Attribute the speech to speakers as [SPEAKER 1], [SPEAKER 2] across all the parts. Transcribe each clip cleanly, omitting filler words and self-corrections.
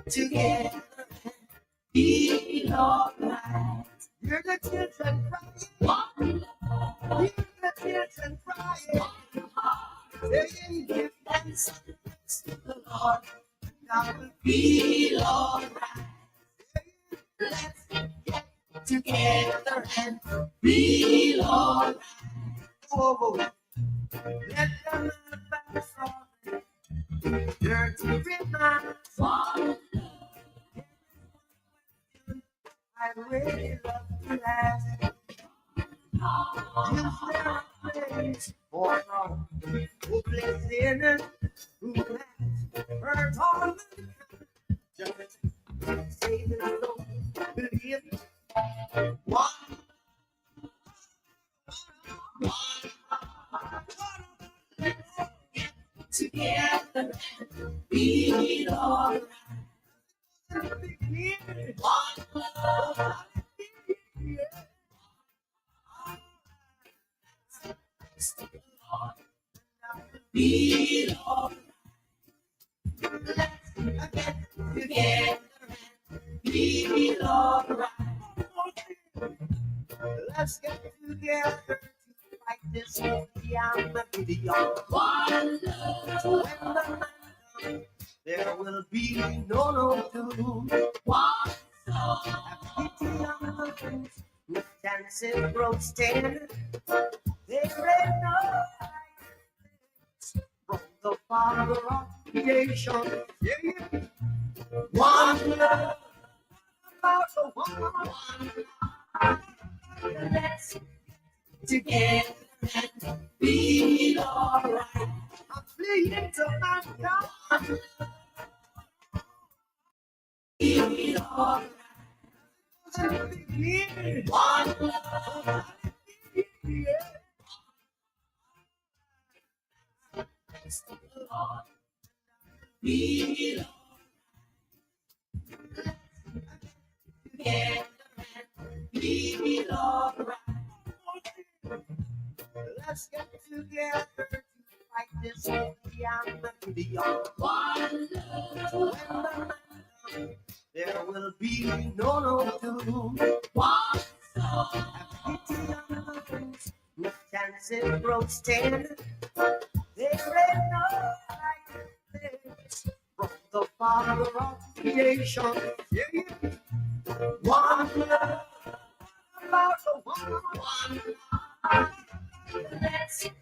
[SPEAKER 1] together be alright. Hear the children crying. Hear the children crying. Saying give thanks to the Lord. God will be alright. Let's get together and be alright. Oh, let them advance from dirty reminds. I really love to ask. Is there a place for all who plays in who has hurt all just say the Lord, believe one together and be alright. Be alright. Let's get together and be alright. Let's get together to fight this calamity on one love. When the man comes, there will be no doom. One soul. Have pity on the things whose chances grow standard. There ain't no light from the Father of creation. Yeah. One love. About the one. Let's together and be alright. I'm pleading to my God. Be alright. One love. Be alright. Together and be alright. Let's get together to fight this calamity on one love. When the man comes, there will be no doom. One soul. Have pity on the things whose chances grow standard. There ain't no light from the Father of creation. Yeah. One love. About the one. Let's get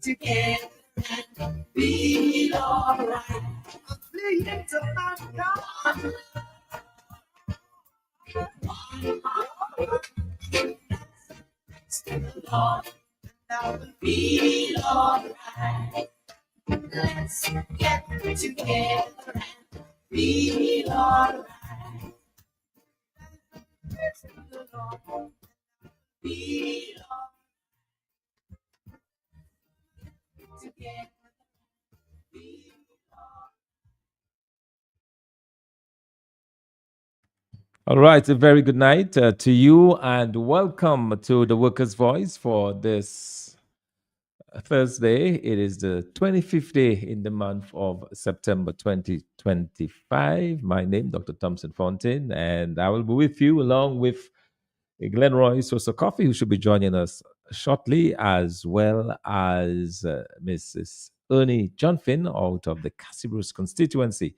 [SPEAKER 1] together and be alright. I'm pleading to my God. To the Lord, I will be alright. Let's get together and be alright. To the Lord, be alright. Together, be alright.
[SPEAKER 2] All right, a very good night to you, and welcome to the Workers' Voice for this Thursday. It is the 25th day in the month of September 2025. My name, Dr. Thompson Fontaine, and I will be with you along with Glenroy Sosa Coffee, who should be joining us shortly, as well as Mrs. Ernie Johnfin out of the Cassibruce constituency,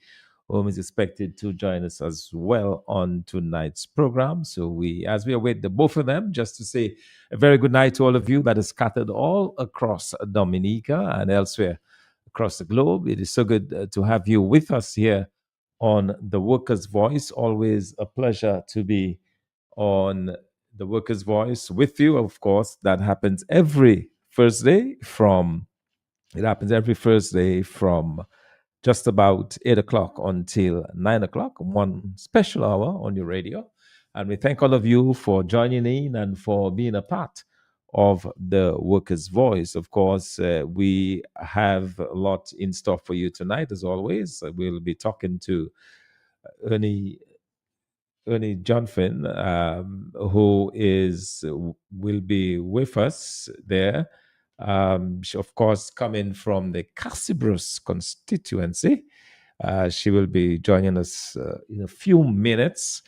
[SPEAKER 2] whom is expected to join us as well on tonight's program. So as we await the both of them, just to say a very good night to all of you that is scattered all across Dominica and elsewhere across the globe. It is so good to have you with us here on the Workers' Voice. Always a pleasure to be on the Workers' Voice with you. Of course, that happens every Thursday from just about 8 o'clock until 9 o'clock, one special hour on your radio. And we thank all of you for joining in and for being a part of the Workers' Voice. Of course, we have a lot in store for you tonight, as always. We'll be talking to Ernie Johnfin, who will be with us there. She, of course, coming from the Cassibruce constituency, She will be joining us in a few minutes.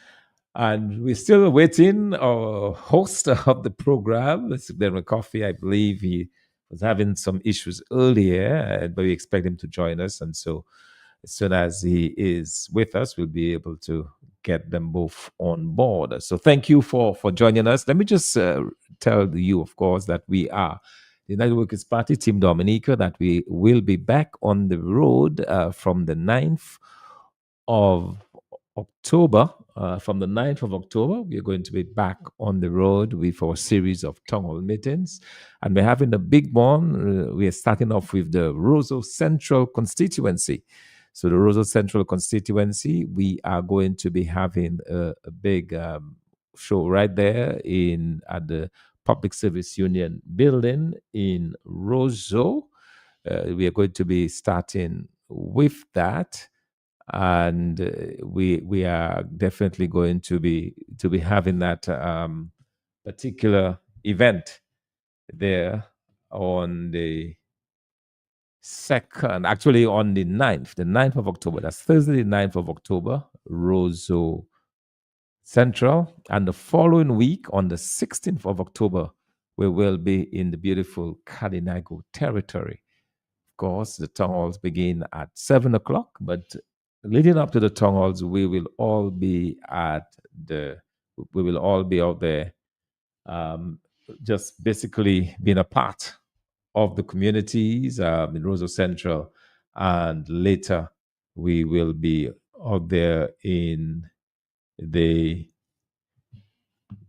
[SPEAKER 2] And we're still waiting. Our host of the program, Mr. Glenn Coffee, I believe he was having some issues earlier, but we expect him to join us. And so as soon as he is with us, we'll be able to get them both on board. So thank you for joining us. Let me just tell you, of course, that we are the United Workers' Party, Team Dominica, that we will be back on the road from the 9th of October. From the 9th of October, we are going to be back on the road with our series of town hall meetings. And we're having a big one. We are starting off with the Roseau Central constituency. So the Roseau Central constituency, we are going to be having a big show right there at the Public Service Union building in Roseau. We are going to be starting with that, and we are definitely going to be having that particular event there on the 2nd, actually on the 9th of October. That's Thursday, the 9th of October, Roseau Central. And the following week, on the 16th of October, we will be in the beautiful Kalinago territory. Of course, the town halls begin at 7 o'clock, but leading up to the town halls, we will all be out there, just basically being a part of the communities in Roseau Central, and later we will be out there in the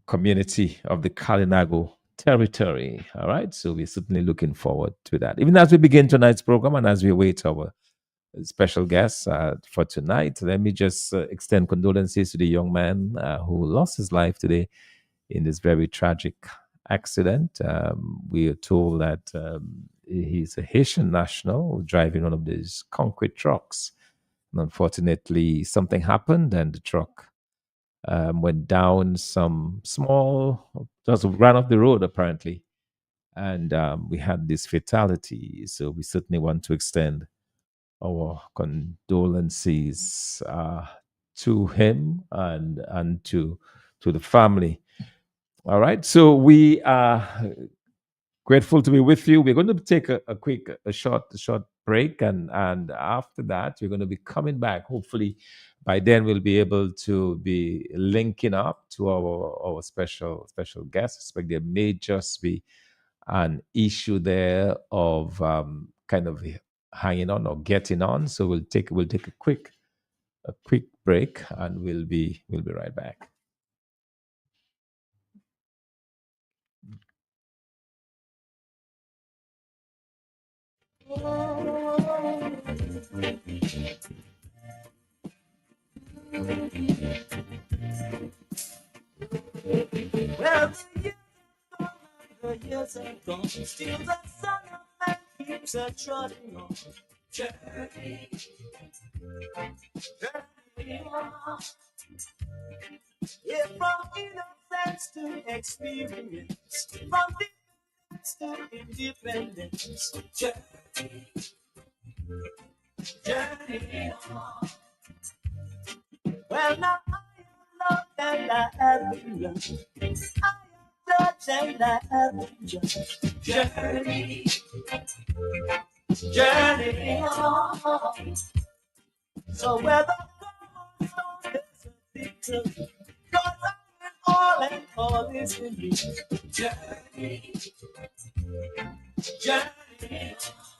[SPEAKER 2] community of the Kalinago territory. All right, so we're certainly looking forward to that. Even as we begin tonight's program and as we await our special guests for tonight, let me just extend condolences to the young man who lost his life today in this very tragic accident. We are told that he's a Haitian national driving one of these concrete trucks. And unfortunately, something happened and the truck went down just ran off the road apparently. And we had this fatality. So we certainly want to extend our condolences to him and to the family. All right. So we are grateful to be with you. We're going to take a short break, and after that, we're going to be coming back. Hopefully, by then we'll be able to be linking up to our special guests. I expect there may just be an issue there of kind of hanging on or getting on. So we'll take a quick break, and we'll be right back.
[SPEAKER 1] Well, the years are gone, still the son of man keeps a trotting on. Journey, journey on. Yeah, from innocence to experience, from difference to independence. Journey, journey on. Well, now I am loved and I have been loved. I am touched and I have been judged. Journey, journey on. So whether come on, there's a victory. 'Cause I'm in all and all is in me. Journey, journey on.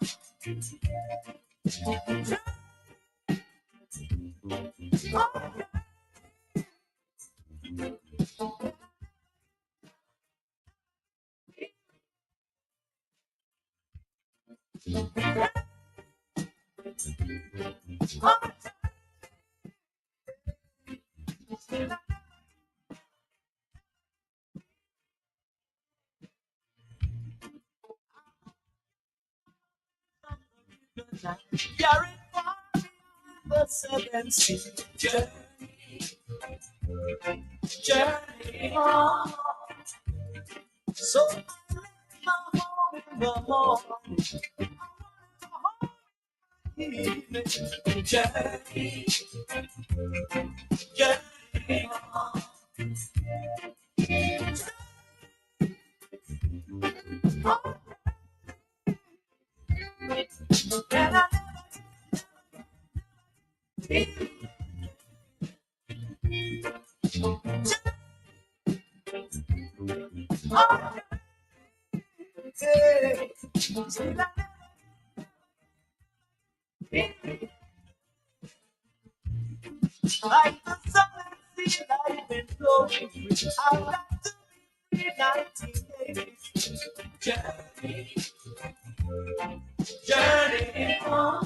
[SPEAKER 1] You're in far behind the seven seas. Journey, journey on. So I left my home in the morning. Journey, journey on. And I say, like the sun and sea, I've been flowing through. I've got to be free, 1980. Journey, journey on.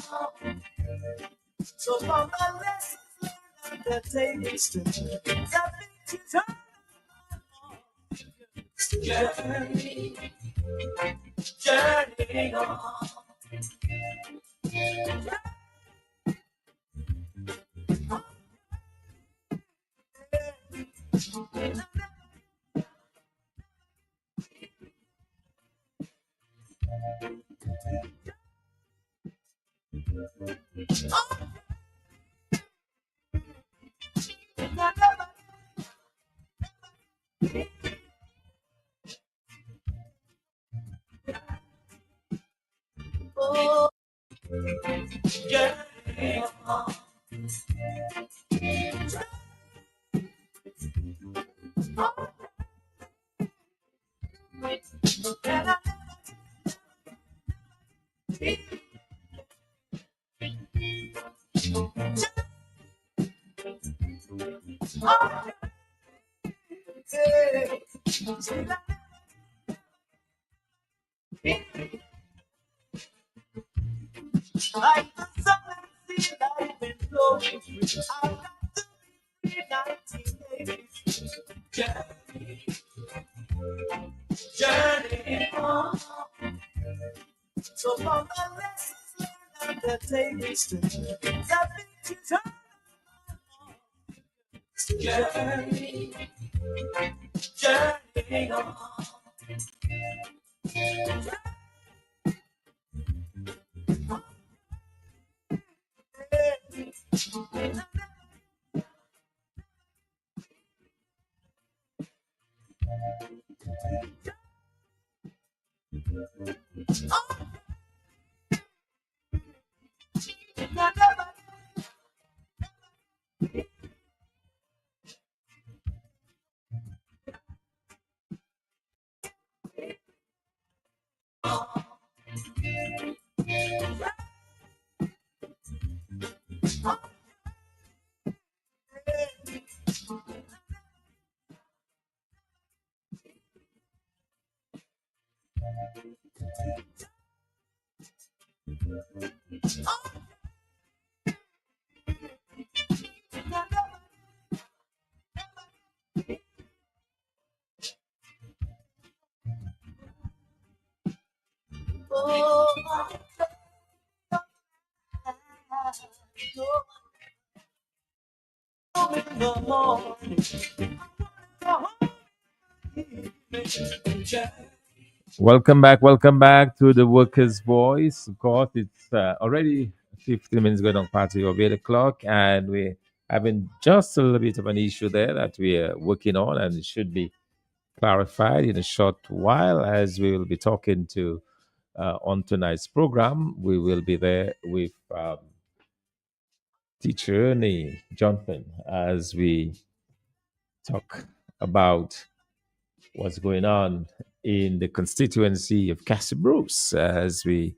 [SPEAKER 1] So from the lessons learned and the tables to the things you turn journey, journey on. Oh, journey on. And I say, like the sun and sea, I've been flowing through. I've got to be free, 1980. Journey, journey on. So from the lessons learned and the tables to the things you turn journey, journey on. Oh, in the morning,
[SPEAKER 2] Welcome back to the Workers' Voice. Of course, it's already 15 minutes going on party of 8 o'clock, and we're having just a little bit of an issue there that we are working on, and it should be clarified in a short while as we will be talking to on tonight's program. We will be there with teacher Ernie Johnson as we talk about what's going on in the constituency of Castle Bruce as we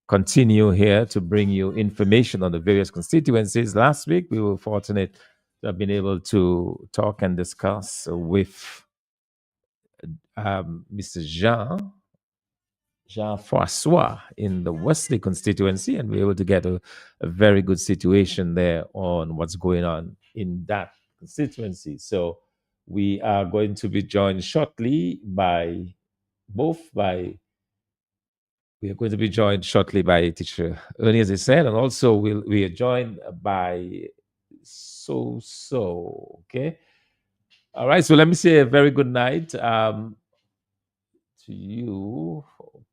[SPEAKER 2] continue here to bring you information on the various constituencies. Last week, we were fortunate to have been able to talk and discuss with Mr. Jean Francois in the Wesley constituency, and we were able to get a very good situation there on what's going on in that constituency. So we are going to be joined shortly by we are going to be joined shortly by teacher Ernie, as I said, and also we are joined by okay. All right, so let me say a very good night to you.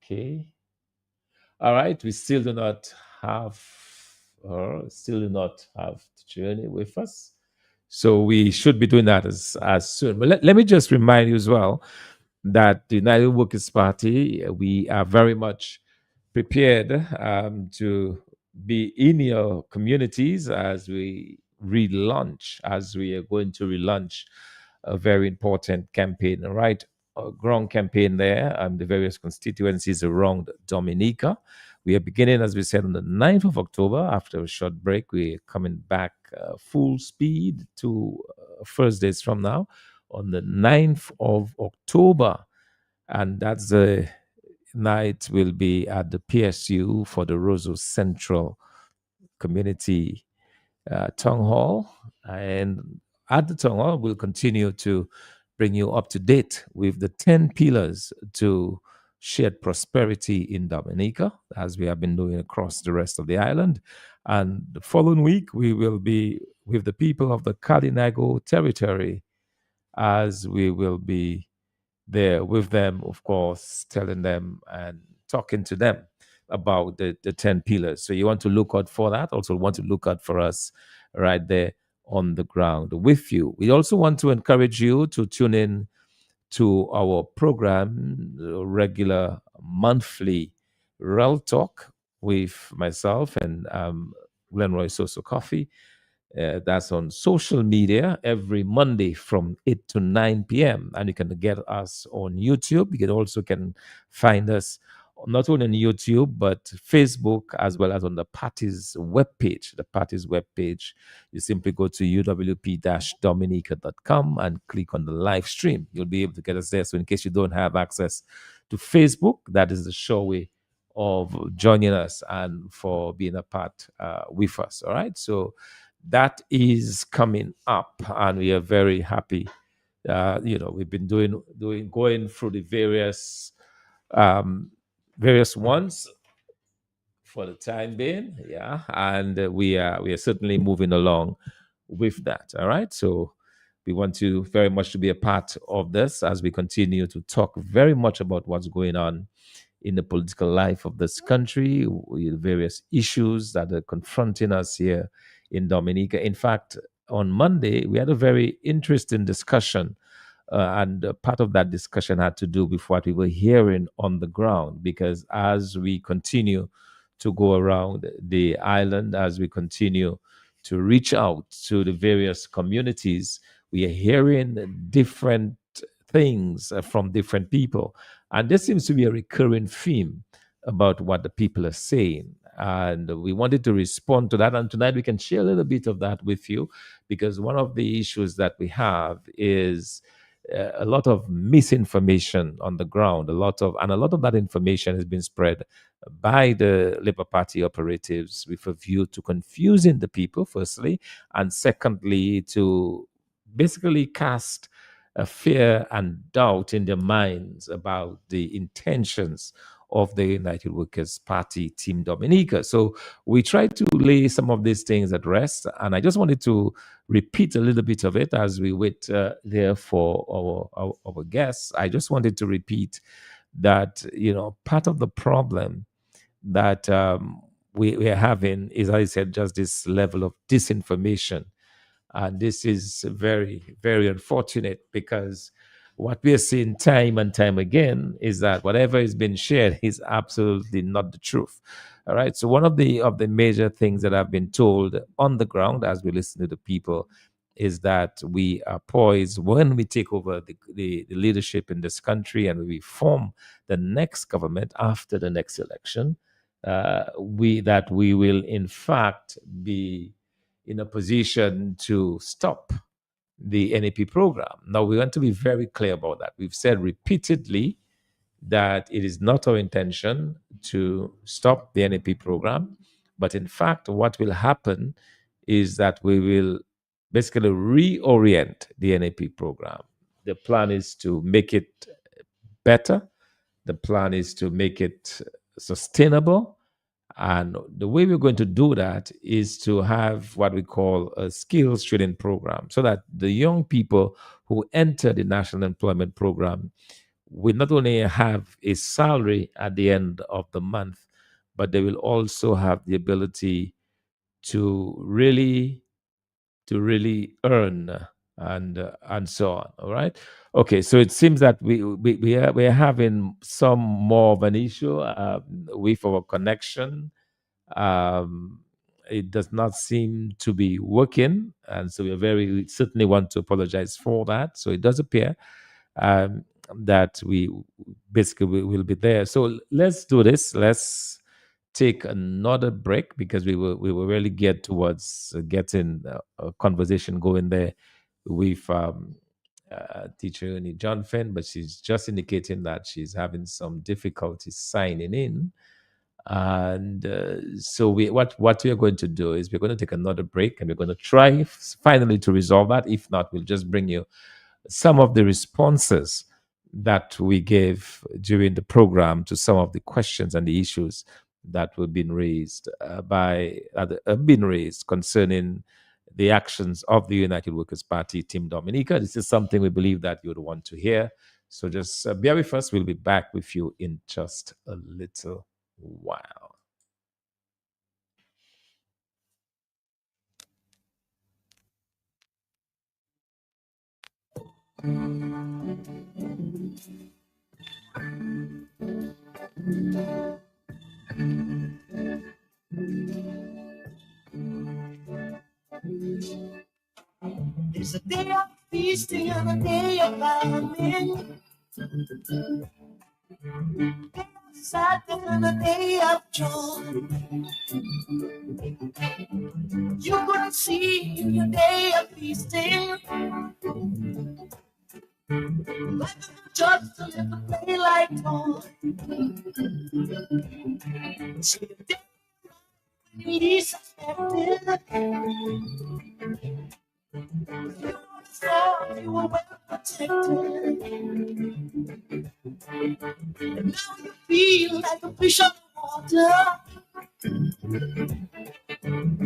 [SPEAKER 2] Okay. All right, we still do not have or still do not have the journey with us. So we should be doing that as soon. But let me just remind you as well that the United Workers' Party, we are very much prepared to be in your communities as we relaunch, as we are going to relaunch a very important campaign, right? A ground campaign there, the various constituencies around Dominica. We are beginning, as we said, on the 9th of October. After a short break, we're coming back full speed to first days from now on the 9th of October. And that's the night will be at the PSU for the Roseau Central Community Town Hall. And at the Town Hall, we'll continue to bring you up to date with the 10 pillars to shared prosperity in Dominica, as we have been doing across the rest of the island. And the following week, we will be with the people of the Kalinago territory, as we will be there with them, of course, telling them and talking to them about the 10 pillars. So you want to look out for that. Also want to look out for us right there on the ground with you. We also want to encourage you to tune in to our program, regular monthly Rel Talk with myself and Glenroy Soso Coffee. That's on social media every Monday from 8 to 9 p.m. And you can get us on YouTube. You can also find us not only on YouTube, but Facebook, as well as on the party's webpage. The party's webpage, you simply go to uwp-dominica.com and click on the live stream. You'll be able to get us there. So in case you don't have access to Facebook, that is the sure way of joining us and for being a part with us. All right. So that is coming up, and we are very happy. We've been going through the various ones for the time being, yeah, and we are certainly moving along with that. All right, so we want you very much to be a part of this as we continue to talk very much about what's going on in the political life of this country, with various issues that are confronting us here in Dominica. In fact, on Monday, we had a very interesting discussion, and part of that discussion had to do with what we were hearing on the ground, because as we continue to go around the island, as we continue to reach out to the various communities, we are hearing different things from different people. And there seems to be a recurring theme about what the people are saying. And we wanted to respond to that. And tonight we can share a little bit of that with you, because one of the issues that we have is a lot of misinformation on the ground. A lot of that information has been spread by the Labour Party operatives with a view to confusing the people, firstly, and secondly, to basically cast a fear and doubt in their minds about the intentions of the United Workers' Party, Team Dominica. So we tried to lay some of these things at rest, and I just wanted to repeat a little bit of it as we wait there for our guests. I just wanted to repeat that, part of the problem that we are having is, as I said, just this level of disinformation. And this is very, very unfortunate, because what we are seeing time and time again is that whatever is being shared is absolutely not the truth. All right. So one of the major things that I've been told on the ground as we listen to the people is that we are poised, when we take over the leadership in this country and we form the next government after the next election, we will in fact be in a position to stop the NAP program. Now, we want to be very clear about that. We've said repeatedly that it is not our intention to stop the NAP program, but in fact, what will happen is that we will basically reorient the NAP program. The plan is to make it better. The plan is to make it sustainable. And the way we're going to do that is to have what we call a skills training program, so that the young people who enter the National Employment Program will not only have a salary at the end of the month, but they will also have the ability to really earn and so on. All right. Okay. So it seems that we are having some more of an issue with our connection. Um, it does not seem to be working, and so we certainly want to apologize for that. So it does appear um, that we basically will be there. So let's do this. Let's take another break because we will really get towards getting a conversation going there with teacher Uni John Finn, but she's just indicating that she's having some difficulty signing in. And so what we are going to do is we're going to take another break and we're going to try finally to resolve that. If not, we'll just bring you some of the responses that we gave during the program to some of the questions and the issues that were being raised been raised concerning the actions of the United Workers' Party, Team Dominica. This is something we believe that you would want to hear. So just bear with us. We'll be back with you in just a little while.
[SPEAKER 1] There's a day of feasting and a day of famine, day of sadness and a day of joy. You couldn't see in your day of feasting, like the just to let the daylight on. See the day when you least suspected, you always thought you were well protected, and now you feel like a fish out of water.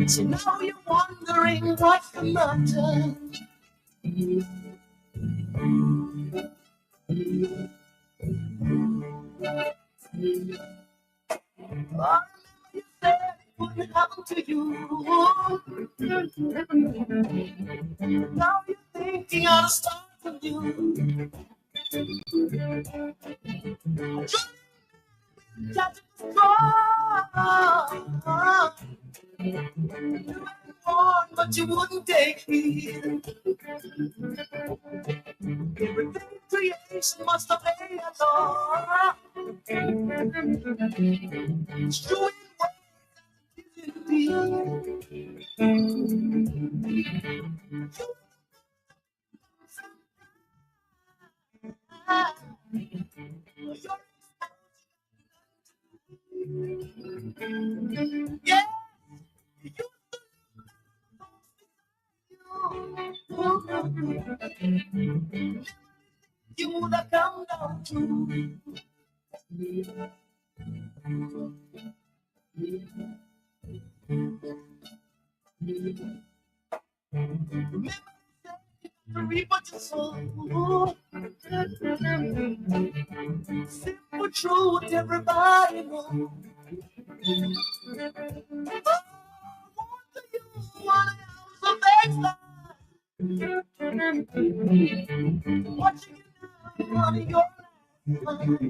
[SPEAKER 1] So now you're wondering what's the matter. Oh, you said it wouldn't happen to you. Now you're thinking how to start anew. Got to be strong. You were born, but you wouldn't take heed. Everything in creation must obey a law. It's true in ways indeed. Yeah, you would have come down to. Remember to reap what you sow. Simple truth, everybody knows. What do you want to have the best life? What you do on your life?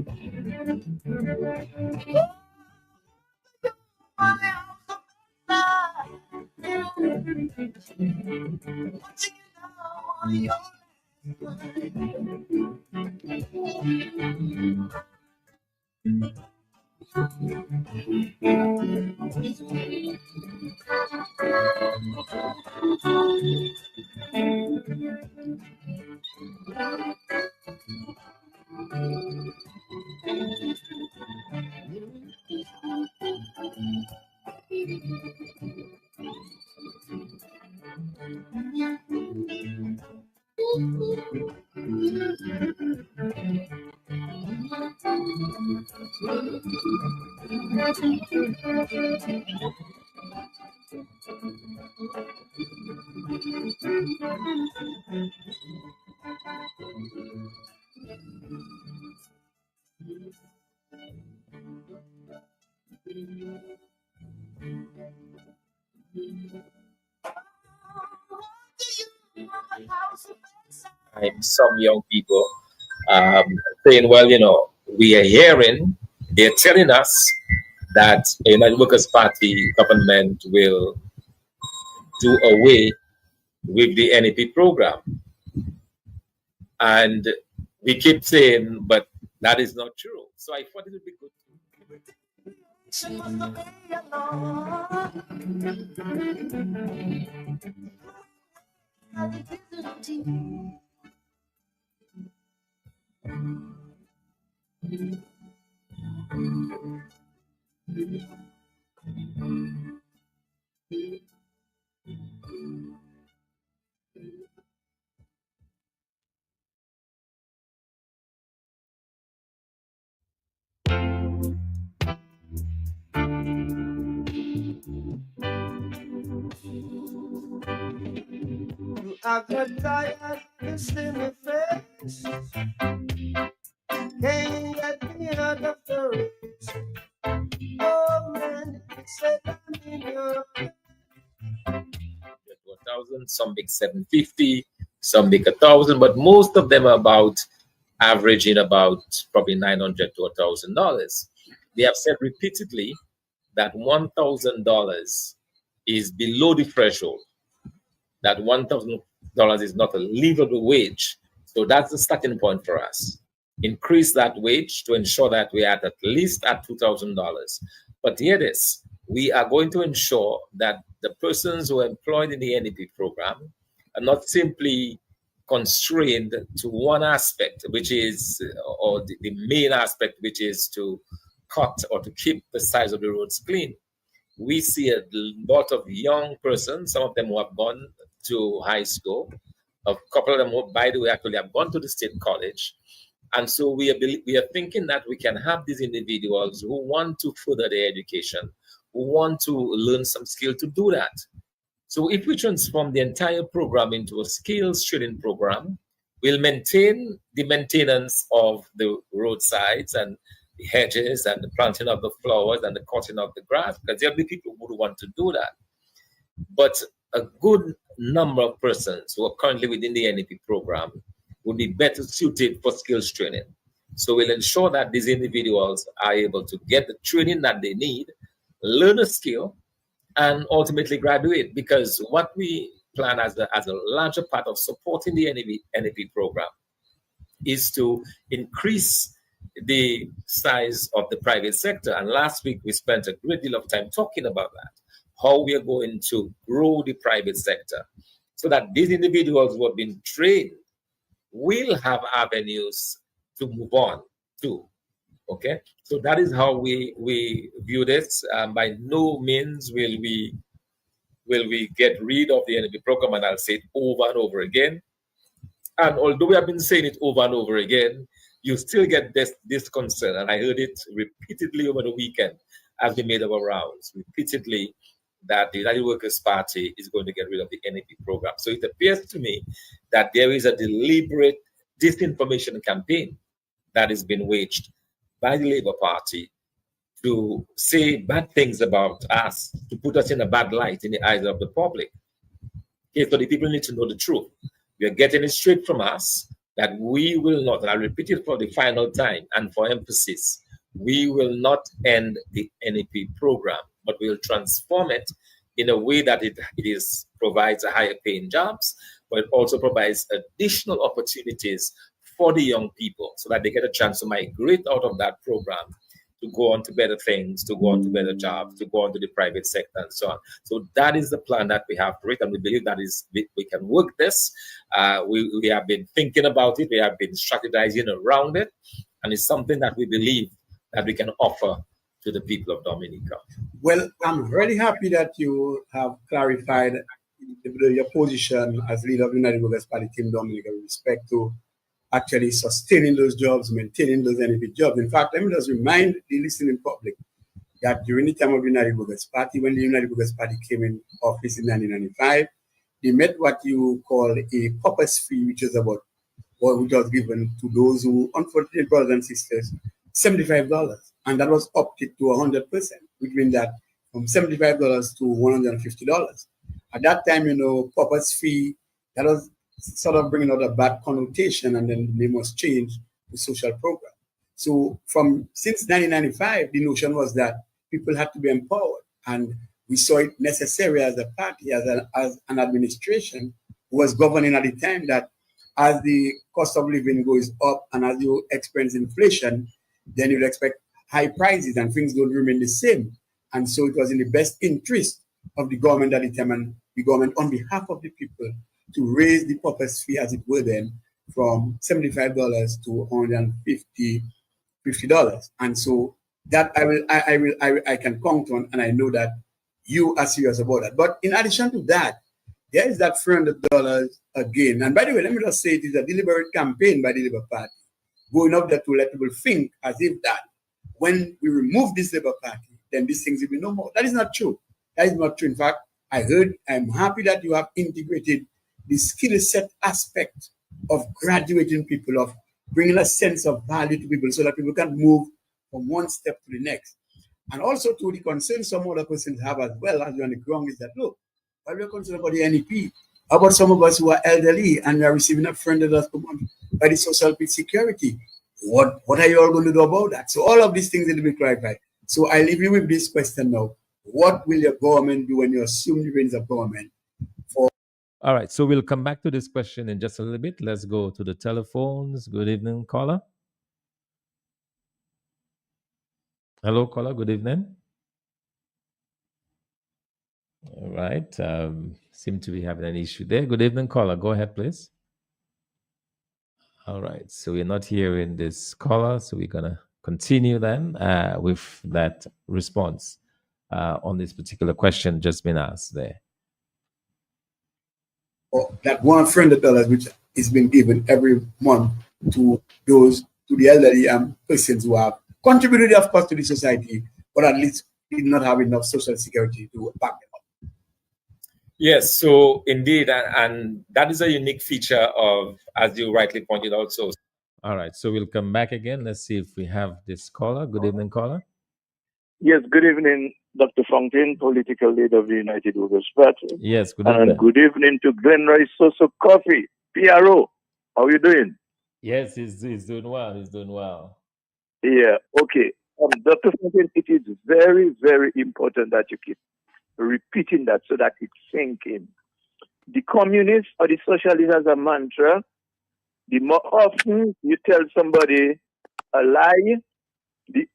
[SPEAKER 2] Some young people saying, well, we are hearing, they're telling us that the United Workers' Party government will do away with the NEP program. And we keep saying, but that is not true. So I thought it would be good.
[SPEAKER 1] I got tired, it's in the face. Can't get me out of the race. Oh man, said I'm in your
[SPEAKER 2] 1,000, some make 750, some make 1,000, but most of them are about averaging about probably $900 to $1,000. They have said repeatedly that $1,000 is below the threshold. That $1,000 is not a livable wage. So that's the starting point for us. Increase that wage to ensure that we are at least at $2,000. But hear this, we are going to ensure that the persons who are employed in the NEP program are not simply constrained to one aspect, which is, or the main aspect, which is to cut or to keep the size of the roads clean. We see a lot of young persons, some of them who have gone to high school, a couple of them who, by the way, actually have gone to the state college. And so we are thinking that we can have these individuals who want to further their education, who want to learn some skill to do that. So if we transform the entire program into a skills training program, we'll maintain the maintenance of the roadsides and the hedges and the planting of the flowers and the cutting of the grass, because there'll be people who would want to do that. But a good number of persons who are currently within the NEP program would be better suited for skills training. So we'll ensure that these individuals are able to get the training that they need, learn a skill, and ultimately graduate. Because what we plan as a larger part of supporting the NEP program is to increase the size of the private sector. And last week, we spent a great deal of time talking about that, how we are going to grow the private sector so that these individuals who have been trained will have avenues to move on to. Okay, so that is how we view this. By no means will we get rid of the NEP program, and I'll say it over and over again. And although we have been saying it over and over again, you still get this concern, and I heard it repeatedly over the weekend as we made our rounds, repeatedly, that the United Workers' Party is going to get rid of the NEP program. So it appears to me that there is a deliberate disinformation campaign that has been waged by the Labour Party to say bad things about us, to put us in a bad light in the eyes of the public. Okay, so the people need to know the truth. We are getting it straight from us that we will not, and I'll repeat it for the final time and for emphasis, we will not end the NEP program, but we'll transform it in a way that it provides a higher paying jobs, but it also provides additional opportunities for the young people so that they get a chance to migrate out of that program to go on to better things, to go on to better jobs, to go on to the private sector and so on. So that is the plan that we have for it, and we believe that we can work this. We have been thinking about it, we have been strategizing around it, and it's something that we believe that we can offer to the people of Dominica.
[SPEAKER 3] Well, I'm very happy that you have clarified your position as leader of the United Workers' Party Team Dominica with respect to actually sustaining those jobs, maintaining those NEP jobs. In fact, let me just remind the listening public that during the time of the United Workers' Party, when the United Workers' Party came in office in 1995, they met what you call a purpose fee, which is about what which was given to those who, unfortunately, brothers and sisters, $75. And that was upped to 100%, which means that from $75 to $150. At that time, purpose fee, that was sort of bringing out a bad connotation, and then they must change the social program. So since 1995, the notion was that people had to be empowered, and we saw it necessary as a party, as an administration who was governing at the time, that as the cost of living goes up and as you experience inflation, then you'd expect high prices and things don't remain the same. And so it was in the best interest of the government at the time, and the government on behalf of the people, to raise the purpose fee, as it were then, from $75 to $150. And so that I can count on, and I know that you are serious about that. But in addition to that, there is that $300 again. And by the way, let me just say, it is a deliberate campaign by the Labour Party, going up there to let people think as if that when we remove this Labour Party, then these things will be no more. That is not true. That is not true. In fact, I'm happy that you have integrated the skill set aspect of graduating people, of bringing a sense of value to people so that people can move from one step to the next. And also to the concern some other persons have as well, as you're on the ground, is that, look, while we're concerned about the NEP, how about some of us who are elderly and we are receiving a $100 per month by the Social Security? What are you all going to do about that? So all of these things need to be clarified. So I leave you with this question now. What will your government do when you assume the reins of government?
[SPEAKER 2] All right, so we'll come back to this question in just a little bit. Let's go to the telephones. Good evening, caller. Hello, caller. Good evening. All right. Seem to be having an issue there. Good evening, caller. Go ahead, please. All right. So we're not hearing this caller, so we're going to continue then with that response on this particular question just been asked there.
[SPEAKER 3] That $100, which is being given every month to the elderly persons who have contributed, of course, to the society, but at least did not have enough social security to back them up.
[SPEAKER 2] Yes, so indeed, and that is a unique feature of, as you rightly pointed out. So, all right, so we'll come back again. Let's see if we have this caller. Good evening, caller.
[SPEAKER 4] Yes, good evening, Dr. Fontaine, political leader of the United Workers' Party.
[SPEAKER 2] Yes, good evening.
[SPEAKER 4] And good evening to Glen Rice Soso Coffee, PRO. How are you doing?
[SPEAKER 2] Yes, he's doing well. He's doing well.
[SPEAKER 4] Yeah, okay. Dr. Fontaine, it is very, very important that you keep repeating that so that it sinks in. The communists or the socialists as a mantra, the more often you tell somebody a lie, the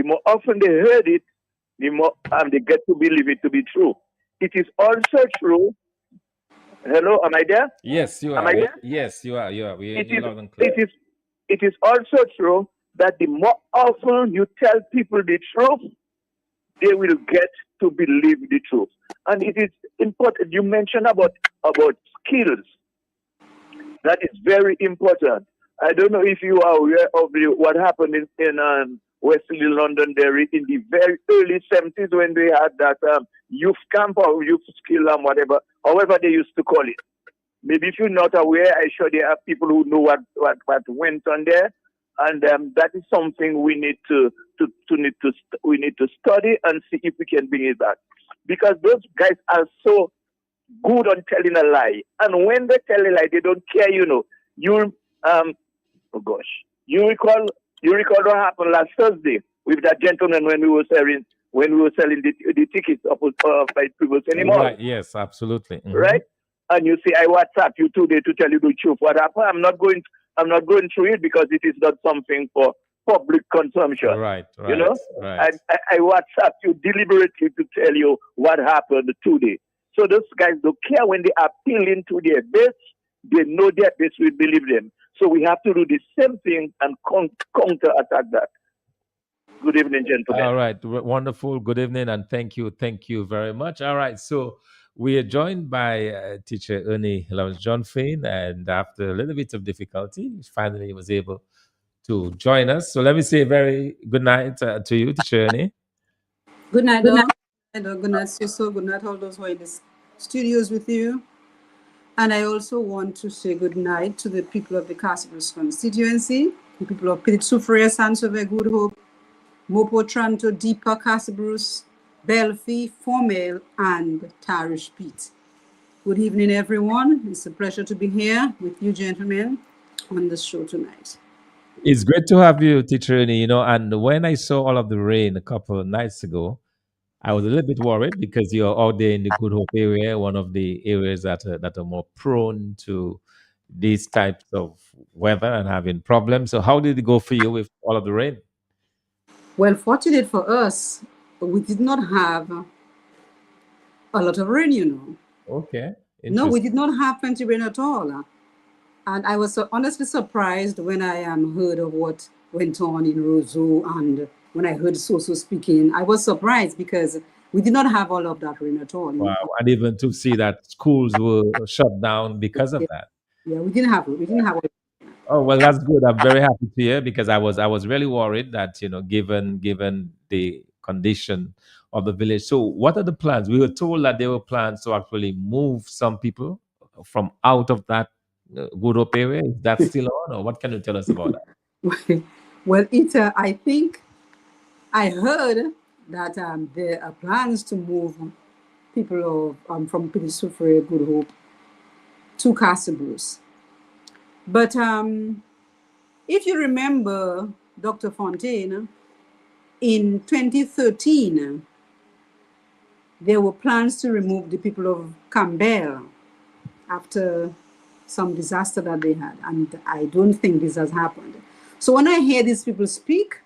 [SPEAKER 4] more often they heard it, the more they get to believe it to be true. It is also true. Hello, am I there?
[SPEAKER 2] Yes, you are.
[SPEAKER 4] Am I there?
[SPEAKER 2] Yes, you are. You're loud and
[SPEAKER 4] clear. It is also true that the more often you tell people the truth, they will get to believe the truth. And it is important. You mentioned about skills. That is very important. I don't know if you are aware of what happened in Wesley, Londonderry in the very early 70s when they had that youth camp or youth skill and whatever, however they used to call it. Maybe if you're not aware, I'm sure there are people who know what went on there, and that is something we need to study and see if we can bring it back, because those guys are so good on telling a lie, and when they tell a lie, they don't care. You recall what happened last Thursday with that gentleman when we were selling the tickets by people anymore.
[SPEAKER 2] Right. Yes, absolutely. Mm-hmm.
[SPEAKER 4] Right. And you say, I WhatsApp you today to tell you the truth. What happened? I'm not going through it because it is not something for public consumption.
[SPEAKER 2] Right.
[SPEAKER 4] You know? Right. I WhatsApp you deliberately to tell you what happened today. So those guys don't care when they are appealing to their base. They know their base will believe them. So we have to do the same thing and counter-attack that. Good evening, gentlemen.
[SPEAKER 2] All right. Wonderful. Good evening and thank you. Thank you very much. All right. So we are joined by teacher Ernie Lawrence John Fane, and after a little bit of difficulty, finally he was able to join us. So let me say a very good night to you, teacher Ernie.
[SPEAKER 5] Good night. Good night. Good night, Suso. Good night, all those who are in the studios with you. And I also want to say good night to the people of the Castlebrus constituency, the people of Pittsufria, Sansové, Good Hope, Mopo, Tranto, Deepa, Castlebrus, Belfi, Formel, and Tarish Pete. Good evening, everyone. It's a pleasure to be here with you, gentlemen, on the show tonight.
[SPEAKER 2] It's great to have you, Teacher Ernie, and when I saw all of the rain a couple of nights ago, I was a little bit worried because you're out there in the Good Hope area, one of the areas that are more prone to these types of weather and having problems. So how did it go for you with all of the rain?
[SPEAKER 5] Well, fortunate for us, we did not have a lot of rain,
[SPEAKER 2] Okay.
[SPEAKER 5] No, we did not have plenty rain at all. And I was honestly surprised when I heard of what went on in Roseau, and when I heard Soso speaking. I was surprised because we did not have all of that rain at all.
[SPEAKER 2] Wow. And even to see that schools were shut down because of that.
[SPEAKER 5] Yeah, we didn't have all.
[SPEAKER 2] Oh well, that's good. I'm very happy to hear because I was really worried that given the condition of the village. So what are the plans? We were told that there were plans to actually move some people from out of that Good Hope area. Is that still on, or what can you tell us about that?
[SPEAKER 5] Well, I think I heard that there are plans to move people from Petite Soufrière, Good Hope, to Castle Bruce. But if you remember, Dr. Fontaine, in 2013, there were plans to remove the people of Campbell after some disaster that they had. And I don't think this has happened. So when I hear these people speak,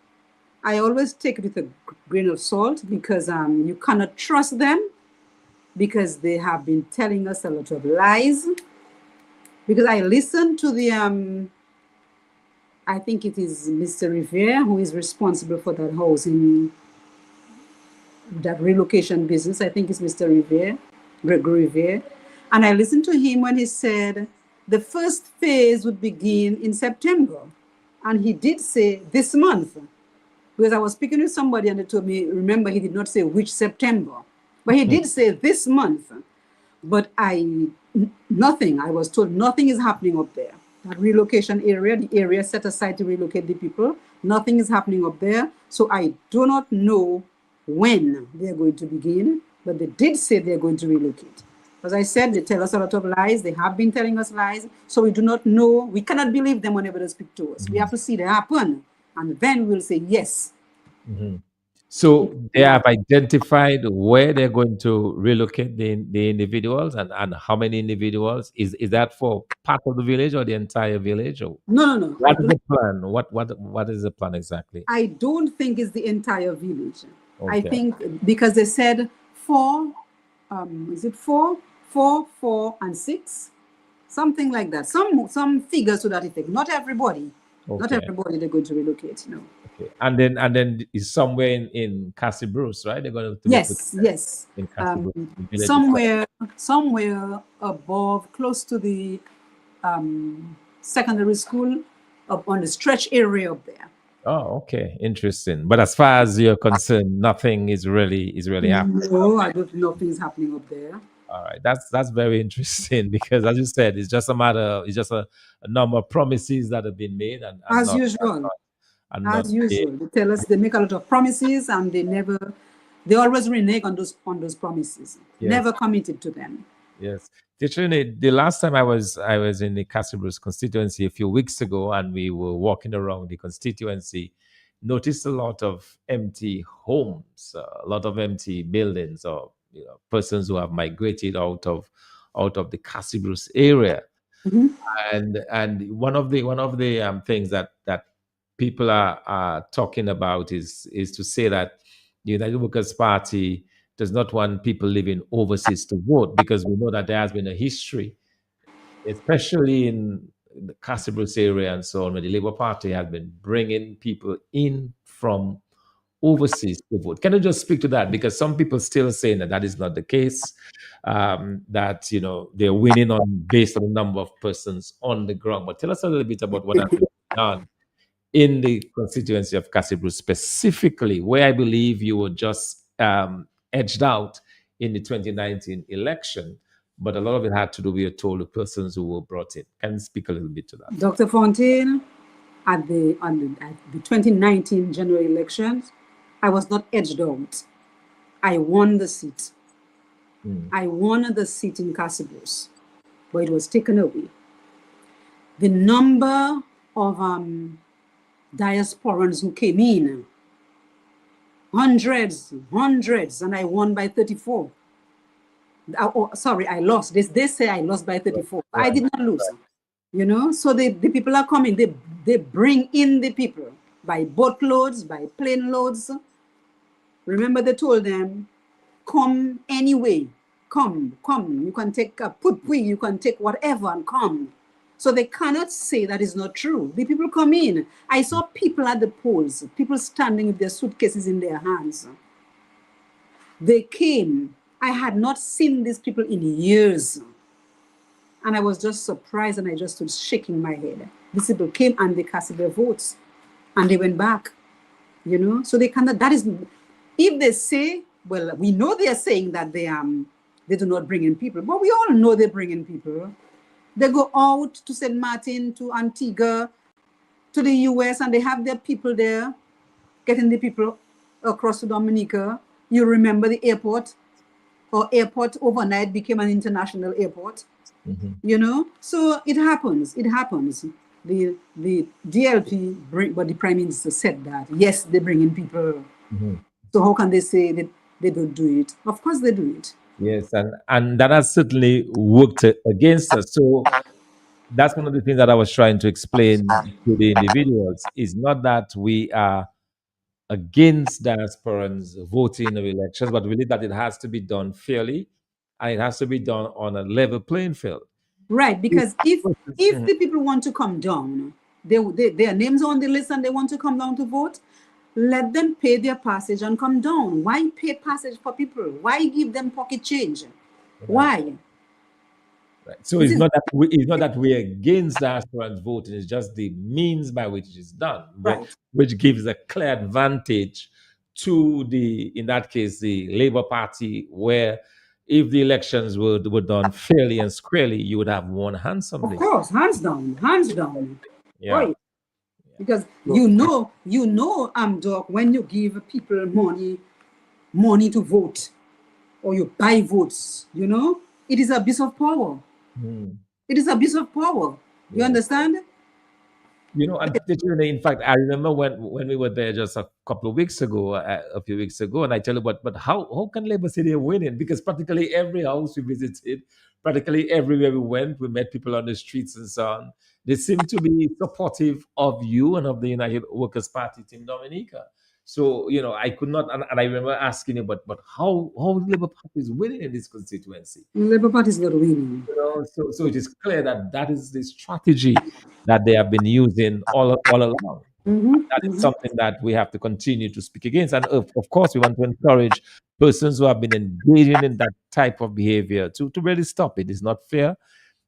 [SPEAKER 5] I always take it with a grain of salt because you cannot trust them because they have been telling us a lot of lies. Because I listened to the, I think it is Mr. Riviere who is responsible for that housing, that relocation business. I think it's Mr. Riviere, Gregory Riviere. And I listened to him when he said the first phase would begin in September. And he did say this month. Because I was speaking with somebody and they told me, remember, he did not say which September. But he did say this month. But nothing. I was told nothing is happening up there. That relocation area, the area set aside to relocate the people, nothing is happening up there. So I do not know when they're going to begin, but they did say they're going to relocate. As I said, they tell us a lot of lies. They have been telling us lies. So we do not know. We cannot believe them whenever they speak to us. We have to see it happen. And then we'll say yes.
[SPEAKER 2] So they have identified where they're going to relocate the individuals and how many individuals. Is that for part of the village or the entire village? Or
[SPEAKER 5] No.
[SPEAKER 2] what is the plan? What is the plan exactly?
[SPEAKER 5] I don't think it's the entire village.
[SPEAKER 2] Okay.
[SPEAKER 5] I think because they said 4, is it 4, and 6? Something like that. Some figures to that effect. Not everybody.
[SPEAKER 2] Okay.
[SPEAKER 5] Not everybody they're going to relocate,
[SPEAKER 2] Okay. And then it's somewhere in Castle Bruce, right? They're going to
[SPEAKER 5] yes.
[SPEAKER 2] in Castle Bruce,
[SPEAKER 5] somewhere above, close to the secondary school, up on the stretch area up there.
[SPEAKER 2] Oh, okay, interesting. But as far as you're concerned, nothing is really happening.
[SPEAKER 5] No, I don't know nothing's happening up there.
[SPEAKER 2] All right, that's very interesting because, as you said, it's just a number of promises that have been made, and
[SPEAKER 5] as usual, they tell us they make a lot of promises and they always renege on those promises. Yes. Never committed to them.
[SPEAKER 2] Yes, the last time I was in the Castle Bruce constituency a few weeks ago, and we were walking around the constituency, noticed a lot of empty homes, a lot of empty buildings, or persons who have migrated out of the Castle Bruce area. And one of the things that people are talking about is to say that the United Workers' Party does not want people living overseas to vote, because we know that there has been a history, especially in the Castle Bruce area and so on, where the Labour Party has been bringing people in from overseas to vote. Can you just speak to that? Because some people still saying that is not the case, that they're winning based on the number of persons on the ground. But tell us a little bit about what has been done in the constituency of Castle Bruce specifically, where I believe you were just edged out in the 2019 election, but a lot of it had to do with your told the persons who were brought in. Can you speak a little bit to that?
[SPEAKER 5] Dr. Fontaine, at the 2019 general elections, I was not edged out. I won the seat.
[SPEAKER 2] Mm.
[SPEAKER 5] I won the seat in Casablanca, but it was taken away. The number of diasporans who came in, hundreds, and I won by 34. Sorry, I lost. They say I lost by 34. I did not lose. You know, so the people are coming. They bring in the people by boatloads, by plane loads. Remember, they told them, come anyway. Come. You can take a putpui, you can take whatever and come. So they cannot say that is not true. The people come in. I saw people at the polls, people standing with their suitcases in their hands. They came. I had not seen these people in years. And I was just surprised, and I just stood shaking my head. These people came and they cast their votes and they went back, you know. So they cannot, that is, if they say, well, we know they are saying that they do not bring in people, but we all know they bring in people. They go out to St. Martin, to Antigua, to the US, and they have their people there, getting the people across to Dominica. You remember the airport, or airport overnight became an international airport.
[SPEAKER 2] Mm-hmm.
[SPEAKER 5] You know, so it happens. The DLP but the Prime Minister said that yes, they bring in people.
[SPEAKER 2] Mm-hmm.
[SPEAKER 5] So how can they say that they don't do it? Of course they do it.
[SPEAKER 2] Yes, and that has certainly worked against us. So that's one of the things that I was trying to explain to the individuals. Is not that we are against diasporans voting in elections, but really that it has to be done fairly, and it has to be done on a level playing field.
[SPEAKER 5] Right, because if the people want to come down, their names are on the list and they want to come down to vote, let them pay their passage and come down. Why pay passage for people? Why give them pocket change? Why?
[SPEAKER 2] Right. So it's not that we're against diasporans voting. It's just the means by which it is done,
[SPEAKER 5] Right.
[SPEAKER 2] which gives a clear advantage to in that case, the Labour Party, where if the elections were done fairly and squarely, you would have won handsomely.
[SPEAKER 5] Of course, hands down.
[SPEAKER 2] Yeah.
[SPEAKER 5] Right. Because you know, Doc, when you give people money to vote, or you buy votes, you know, it is abuse of power. It is abuse of power. You understand?
[SPEAKER 2] You know, and in fact, I remember when we were there just a couple of weeks ago, a few weeks ago, and I tell you, but how can Labour say they're winning? Because practically every house we visited, practically everywhere we went, we met people on the streets and so on. They seem to be supportive of you and of the United Workers' Party, Team Dominica. So, you know, I could not, and I remember asking you, but how Labour Party is winning in this constituency?
[SPEAKER 5] Labour Party is not winning.
[SPEAKER 2] You know, so it is clear that is the strategy that they have been using all along. That is something that we have to continue to speak against. And of course, we want to encourage persons who have been engaging in that type of behavior to really stop it. It's not fair.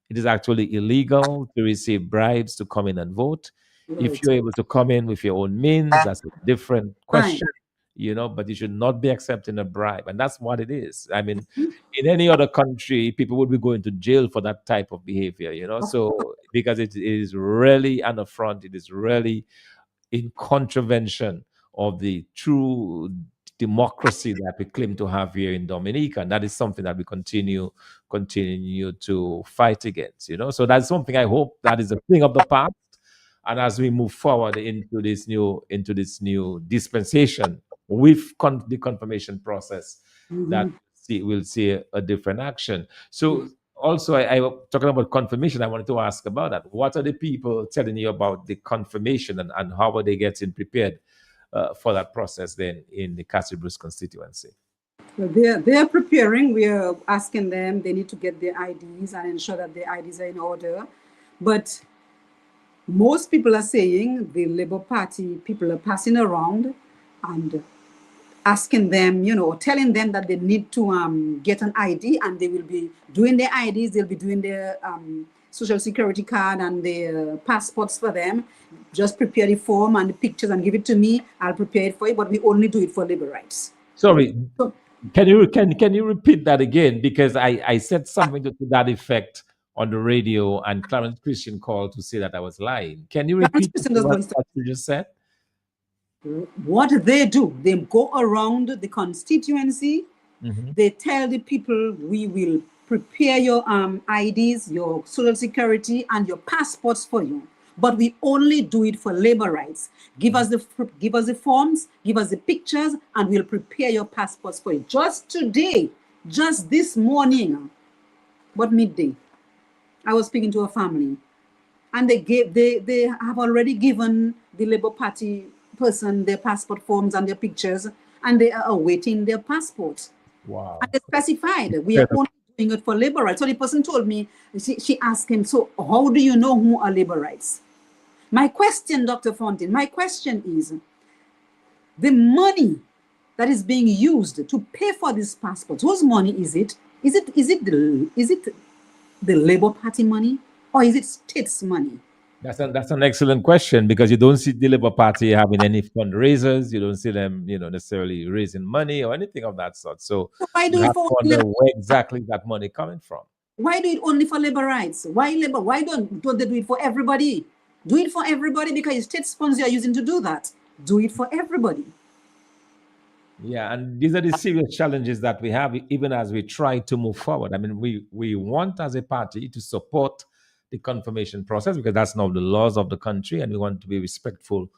[SPEAKER 2] It is actually illegal to receive bribes to come in and vote. Right. If you're able to come in with your own means, that's a different question. Right. You know, but you should not be accepting a bribe. And that's what it is. I mean, in any other country, people would be going to jail for that type of behavior, you know. So, because it is really an affront, it is really in contravention of the true democracy that we claim to have here in Dominica. And that is something that we continue to fight against, you know. So that's something I hope that is a thing of the past. And as we move forward into this new dispensation with the confirmation process, that we'll see a different action. So also, I talking about confirmation, I wanted to ask about that. What are the people telling you about the confirmation, and how are they getting prepared for that process then in the Castle Bruce constituency?
[SPEAKER 5] Well, they're preparing. We are asking them, they need to get their IDs and ensure that their IDs are in order. But most people are saying the Labour Party people are passing around and asking them, you know, telling them that they need to get an ID, and they will be doing their IDs, they'll be doing their social security card and their passports for them. Just prepare the form and the pictures and give it to me. I'll prepare it for you, but we only do it for labor rights.
[SPEAKER 2] Sorry, can you repeat that again? Because I said something to that effect on the radio, and Clarence Christian called to say that I was lying. Can you repeat what you just said?
[SPEAKER 5] what they do, they go around the constituency.
[SPEAKER 2] Mhm.
[SPEAKER 5] They tell the people, we will prepare your IDs, your social security, and your passports for you. But we only do it for labor rights. Give us the forms, give us the pictures, and we'll prepare your passports for you. Just today, just this morning, what midday, I was speaking to a family, and they have already given the Labour Party person their passport forms and their pictures, and they are awaiting their passports.
[SPEAKER 2] Wow.
[SPEAKER 5] And they specified, we are only doing it for labor rights. So the person told me, she asked him, so how do you know who are labor rights? My question, Dr. Fontaine, my question is, the money that is being used to pay for these passports, whose money is it? Is it the Labour Party money, or is it state's money?
[SPEAKER 2] That's an excellent question, because you don't see the Labour Party having any fundraisers. You don't see them, necessarily raising money or anything of that sort. So
[SPEAKER 5] why do
[SPEAKER 2] you
[SPEAKER 5] it
[SPEAKER 2] have
[SPEAKER 5] for
[SPEAKER 2] to wonder where exactly that money coming from.
[SPEAKER 5] Why do it only for labor rights? Why labor? Why don't they do it for everybody? Do it for everybody, because state funds you are using to do that. Do it for everybody.
[SPEAKER 2] Yeah, and these are the serious challenges that we have, even as we try to move forward. I mean, we want as a party to support the confirmation process, because that's now the laws of the country, and we want to be respectful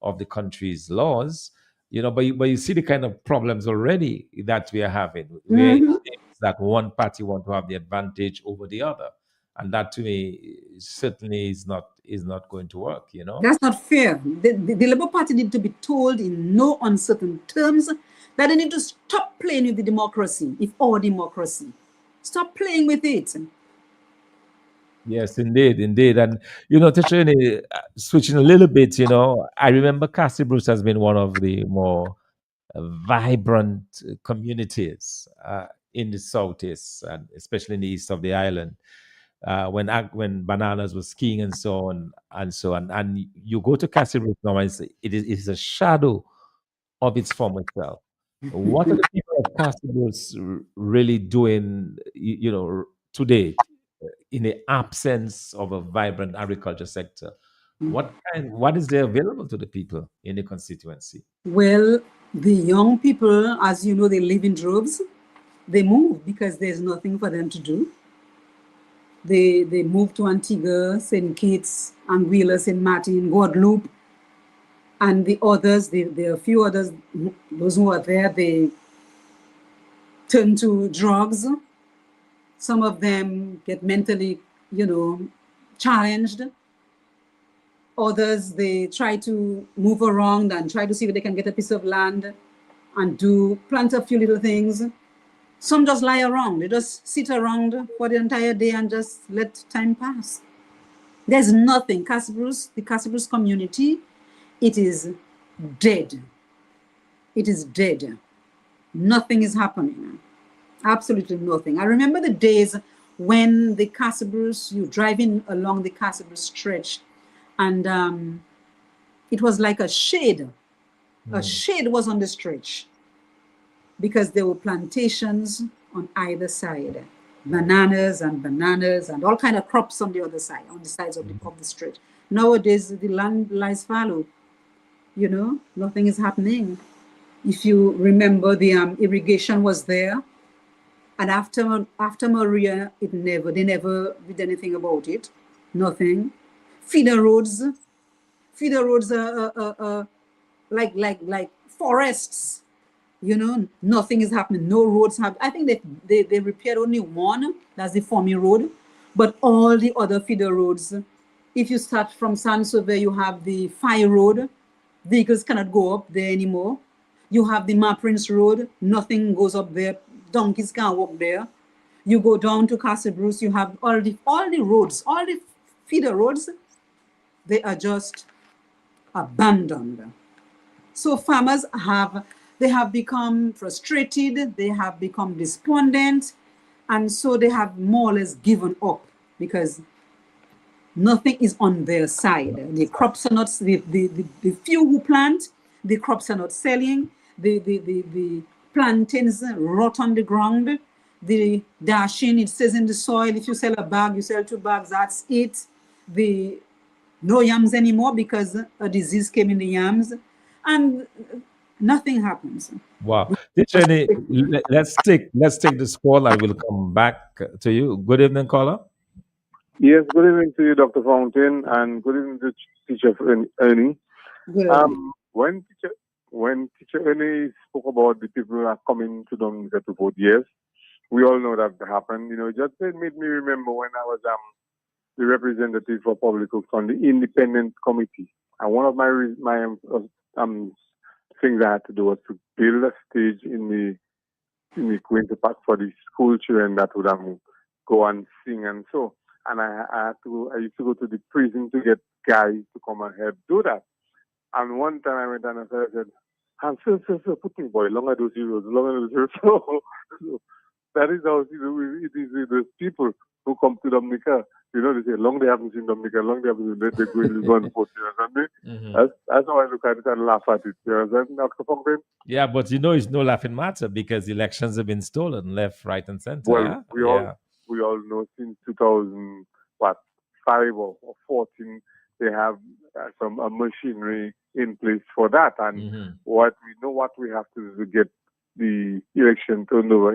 [SPEAKER 2] of the country's laws. But you see the kind of problems already that we are having, where it seems that one party want to have the advantage over the other, and that to me certainly is not going to work.
[SPEAKER 5] That's not fair. The Labour Party need to be told in no uncertain terms that they need to stop playing with the democracy, if our democracy. Stop playing with it.
[SPEAKER 2] Yes, indeed. And Tishani, switching a little bit, I remember Castle Bruce has been one of the more vibrant communities in the southeast, and especially in the east of the island. When Bananas was king and so on, and you go to Castle Bruce now, and it is a shadow of its former self. What are the people of Castle Bruce really doing, today, in the absence of a vibrant agriculture sector? What is there available to the people in the constituency?
[SPEAKER 5] Well, the young people, as you know, they live in droves. They move because there's nothing for them to do. They move to Antigua, St. Kitts, Anguilla, St. Martin, Guadeloupe, and the others, there are a few others, those who are there, they turn to drugs. Some of them get mentally, challenged. Others, they try to move around and try to see if they can get a piece of land and plant a few little things. Some just lie around. They just sit around for the entire day and just let time pass. There's nothing. The Castle Bruce community, it is dead. It is dead. Nothing is happening. Absolutely nothing. I remember the days when the Castle Bruce, you driving along the Castle Bruce stretch, and it was like a shade. A shade was on the stretch, because there were plantations on either side, bananas and all kind of crops on the other side, on the sides of the stretch. Nowadays, the land lies fallow. Nothing is happening. If you remember, the irrigation was there, and after Maria, they never did anything about it. Nothing. Feeder roads are like forests. Nothing is happening. No roads have. I think they repaired only one. That's the Formy Road, but all the other feeder roads. If you start from Saint-Sauveur, you have the Fire Road. Vehicles cannot go up there anymore. You have the Prince Road. Nothing goes up there. Donkeys can't walk there. You go down to Castle Bruce. You have all the roads, all the feeder roads. They are just abandoned. So farmers have become frustrated. They have become despondent, and so they have more or less given up, because nothing is on their side. The crops are not, the few who plant, the crops are not selling. The plantains rot on the ground. The dashing, it says in the soil, if you sell a bag, you sell 2 bags, that's it. No yams anymore, because a disease came in the yams. and nothing happens.
[SPEAKER 2] Wow. Teacher Ernie, let's take this call and we'll come back to you. Good evening, caller.
[SPEAKER 6] Yes, good evening to you, Dr. Fountain, and good evening to Teacher Ernie.
[SPEAKER 5] Good evening.
[SPEAKER 6] When Teacher Ernie spoke about the people who are coming to Dominica to vote, yes, we all know that happened. You know, just it made me remember when I was the representative for public works on the independent committee, and one of my things I had to do was to build a stage in the Quincy Park for the school children that would go and sing and so. And I used to go to the prison to get guys to come and help do that. And one time I went down and I said, "I'm so put me boy, longer those zeros, longer those zeros." So that is how it is with those people who come to Dominica. You know, they say, long they haven't seen Dominica, long they haven't seen they're going to go and vote. You understand me? That's how I look at it and laugh at it. You understand, Dr. Fontaine?
[SPEAKER 2] Yeah, but you know, it's no laughing matter because elections have been stolen left, right, and center.
[SPEAKER 6] Well, we all know since 2005 or 14, they have some machinery in place for that. And what we have to do to get the election turned over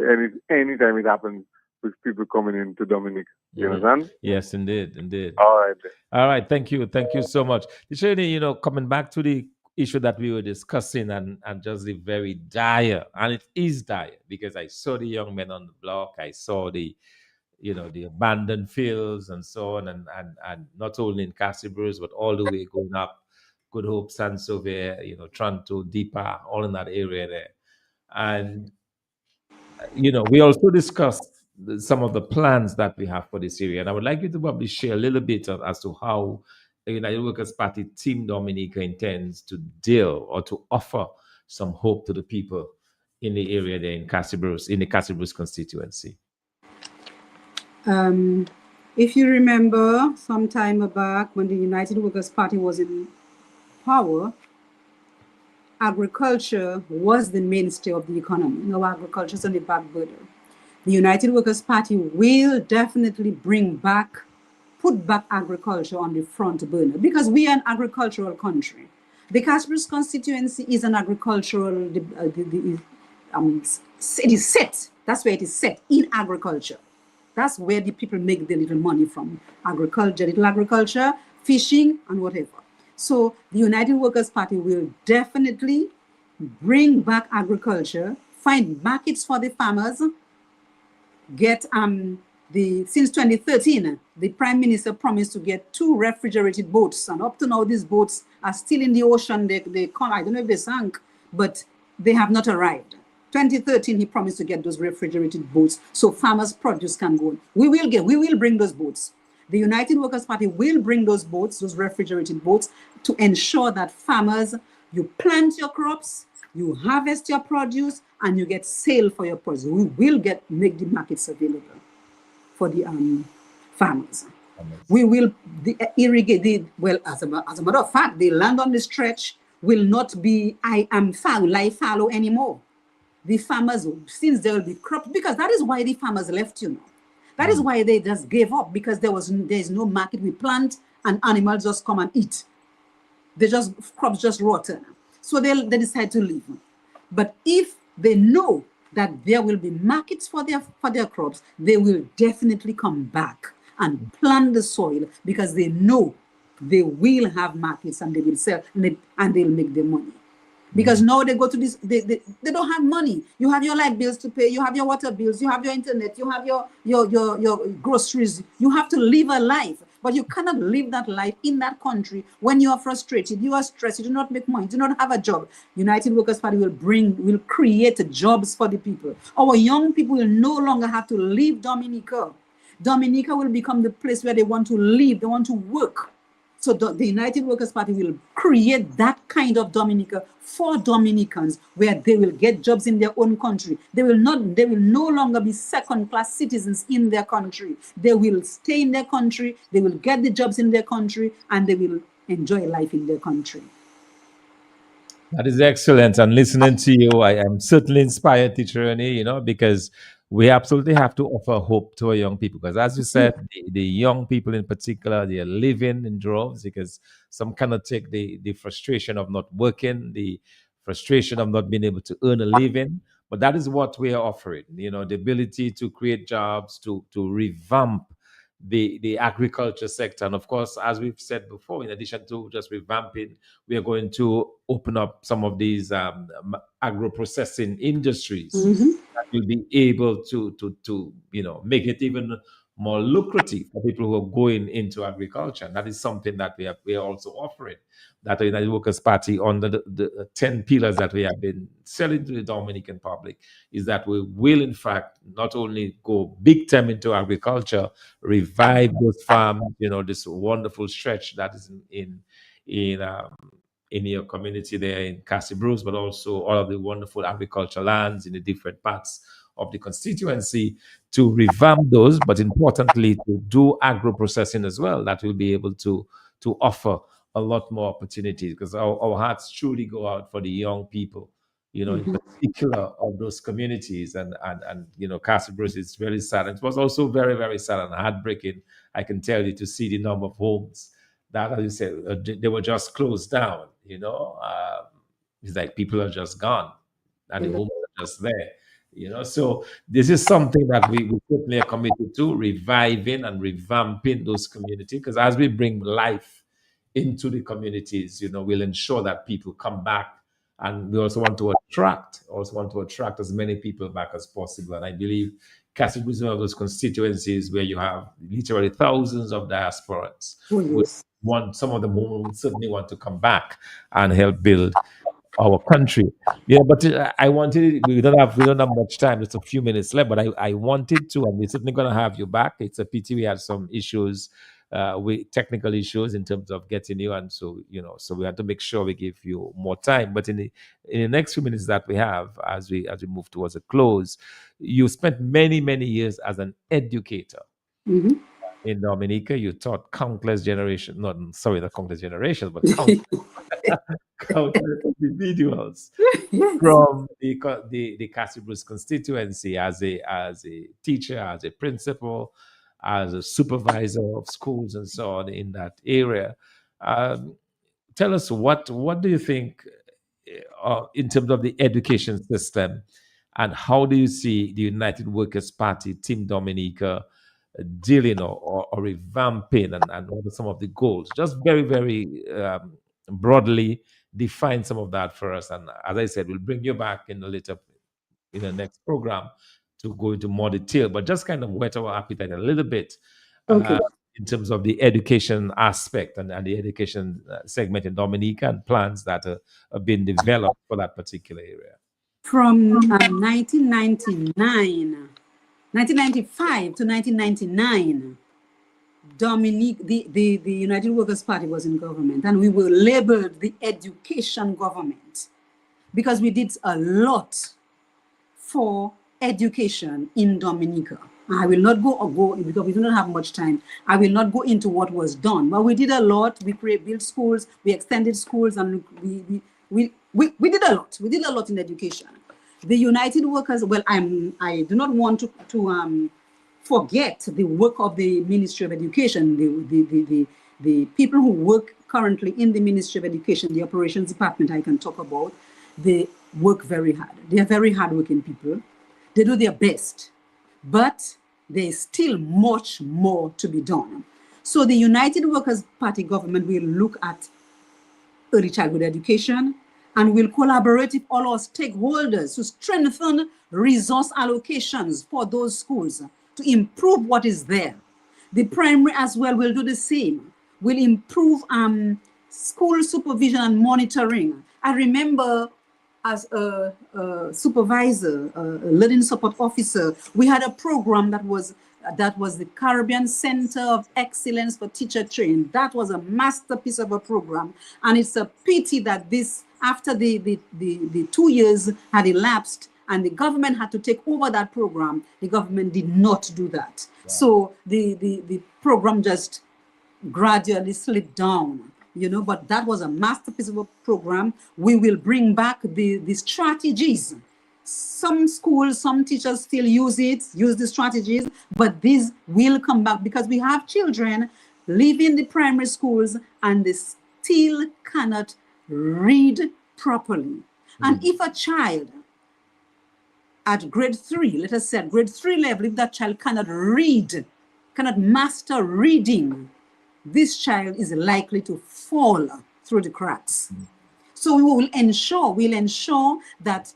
[SPEAKER 6] anytime it happens with people coming into Dominica. You understand?
[SPEAKER 2] Yes, indeed.
[SPEAKER 6] All right.
[SPEAKER 2] All right. Thank you so much. You know, coming back to the issue that we were discussing and just the very dire, and it is dire because I saw the young men on the block, I saw the abandoned fields and so on, and not only in Castlebrose, but all the way going up Good Hope, Saint-Sauveur, Toronto, Deeper, all in that area there. And we also discussed some of the plans that we have for this area, and I would like you to probably share a little bit as to how the United Workers Party Team Dominica intends to deal or to offer some hope to the people in the area there in the Castlebrose constituency.
[SPEAKER 5] If you remember, some time back when the United Workers Party was in power, agriculture was the mainstay of the economy. Now agriculture is on the back burner. The United Workers Party will definitely put back agriculture on the front burner because we are an agricultural country. The Castlebrose constituency is an agricultural, it is set. That's where it is set, in agriculture. That's where the people make their little money from. Little agriculture, fishing, and whatever. So the United Workers Party will definitely bring back agriculture, find markets for the farmers, get since 2013, the Prime Minister promised to get 2 refrigerated boats, and up to now these boats are still in the ocean. They come, I don't know if they sank, but they have not arrived. 2013, he promised to get those refrigerated boats so farmers' produce can go on. We will bring those boats. The United Workers Party will bring those boats, those refrigerated boats, to ensure that farmers, you plant your crops, you harvest your produce, and you get sale for your produce. We will make the markets available for the farmers. We will irrigate as a matter of fact, the land on the stretch will not be live fallow anymore. The farmers, since there will be crops, because that is why the farmers left, That is why they just gave up, because there is no market. We plant and animals just come and eat. Crops just rotten. So they decide to leave. But if they know that there will be markets for their crops, they will definitely come back and plant the soil, because they know they will have markets and they will sell and they'll make their money. Because now they go to this, they don't have money. You have your light bills to pay, you have your water bills, you have your internet, you have your groceries. You have to live a life, but you cannot live that life in that country when you are frustrated, you are stressed, you do not make money, you do not have a job. United Workers Party will create jobs for the people. Our young people will no longer have to leave Dominica. Dominica will become the place where they want to live, they want to work. So the United Workers Party will create that kind of Dominica for Dominicans, where they will get jobs in their own country. They will no longer be second-class citizens in their country. They will stay in their country, they will get the jobs in their country, and they will enjoy life in their country.
[SPEAKER 2] That is excellent. And listening to you, I am certainly inspired, Teacher Ernie, because we absolutely have to offer hope to our young people because, as you said, the young people in particular, they are living in droves because some cannot take the frustration of not working, the frustration of not being able to earn a living. But that is what we are offering, the ability to create jobs, to revamp the agriculture sector. And of course, as we've said before, in addition to just revamping, we are going to open up some of these agro-processing industries that will be able to make it even more lucrative for people who are going into agriculture. And that is something that we are also offering. That the United Workers' Party, under the 10 pillars that we have been selling to the Dominican public, is that we will in fact not only go big time into agriculture, revive those farms, this wonderful stretch that is in your community there in Castle Bruce, but also all of the wonderful agricultural lands in the different parts of the constituency, to revamp those, but importantly to do agro processing as well. That will be able to offer a lot more opportunities, because our hearts truly go out for the young people, in particular of those communities. And Castle Bruce is very sad. It was also very, very sad and heartbreaking, I can tell you, to see the number of homes that, as you said, they were just closed down. It's like people are just gone and the homes are just there. So this is something that we certainly are committed to, reviving and revamping those communities, because as we bring life into the communities, we'll ensure that people come back. And we also want to attract as many people back as possible. And I believe Castle Bruce is one of those constituencies where you have literally thousands of diasporans. Some of them who would certainly want to come back and help build our country. Yeah, but we don't have much time, just a few minutes left, but I wanted to, and we're certainly going to have you back. It's a pity we had some issues, with technical issues in terms of getting you, and so we have to make sure we give you more time. But in the next few minutes that we have, as we move towards a close, you spent many years as an educator. In Dominica. You taught countless generations, not countless generations, but countless individuals from the Castle Bruce constituency as a teacher, as a principal, as a supervisor of schools and so on in that area. Tell us, what do you think in terms of the education system, and how do you see the United Workers' Party, Team Dominica, dealing or revamping, and what are some of the goals? Just very, very broadly define some of that for us. And as I said, we'll bring you back in the next program to go into more detail, but just kind of whet our appetite a little bit in terms of the education aspect and the education segment in Dominica, and plans that are being developed for that particular area.
[SPEAKER 5] From 1995 to 1999, the United Workers' Party was in government, and we were labeled the education government because we did a lot for education in Dominica. I will not go because we do not have much time. I will not go into what was done, but we did a lot. We built schools, we extended schools, and we did a lot. We did a lot in education. The United Workers, I do not want to forget the work of the Ministry of Education. The people who work currently in the Ministry of Education, the operations department, I can talk about. They work very hard. They are very hardworking people. They do their best, but there's still much more to be done. So the United Workers' Party government will look at early childhood education, and will collaborate with all our stakeholders to strengthen resource allocations for those schools to improve what is there. The primary as well will do the same. Will improve school supervision and monitoring. I remember as a supervisor, a learning support officer, we had a program that was the Caribbean Center of Excellence for Teacher Training. That was a masterpiece of a program, and it's a pity that this, after the 2 years had elapsed and the government had to take over that program, the government did not do that. Wow. So the program just gradually slipped down, but that was a masterpiece of a program. We will bring back the strategies some schools, some teachers still use the strategies, but these will come back because we have children leaving the primary schools and they still cannot read properly. And if a child at grade 3, let us say at grade 3 level, if that child cannot read, cannot master reading, this child is likely to fall through the cracks. So we'll ensure that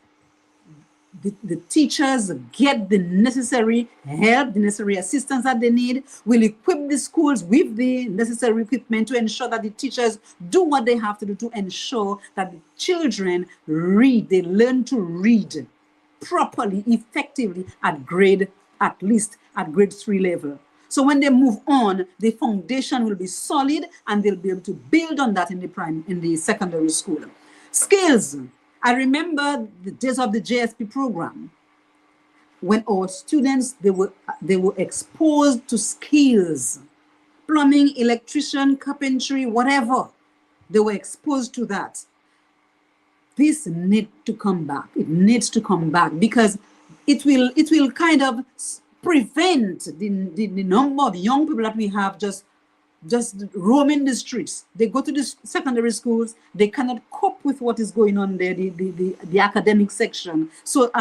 [SPEAKER 5] the teachers get the necessary help, the necessary assistance that they need. We'll equip the schools with the necessary equipment to ensure that the teachers do what they have to do to ensure that the children read, they learn to read properly, effectively at least at grade 3 level. So when they move on, the foundation will be solid and they'll be able to build on that in the secondary school. Skills. I remember the days of the JSP program when our students, they were exposed to skills, plumbing, electrician, carpentry, whatever. They were exposed to that. This needs to come back. It needs to come back because it will kind of prevent the number of young people that we have just roaming the streets. They go to the secondary schools, they cannot cope with what is going on there, the academic section. So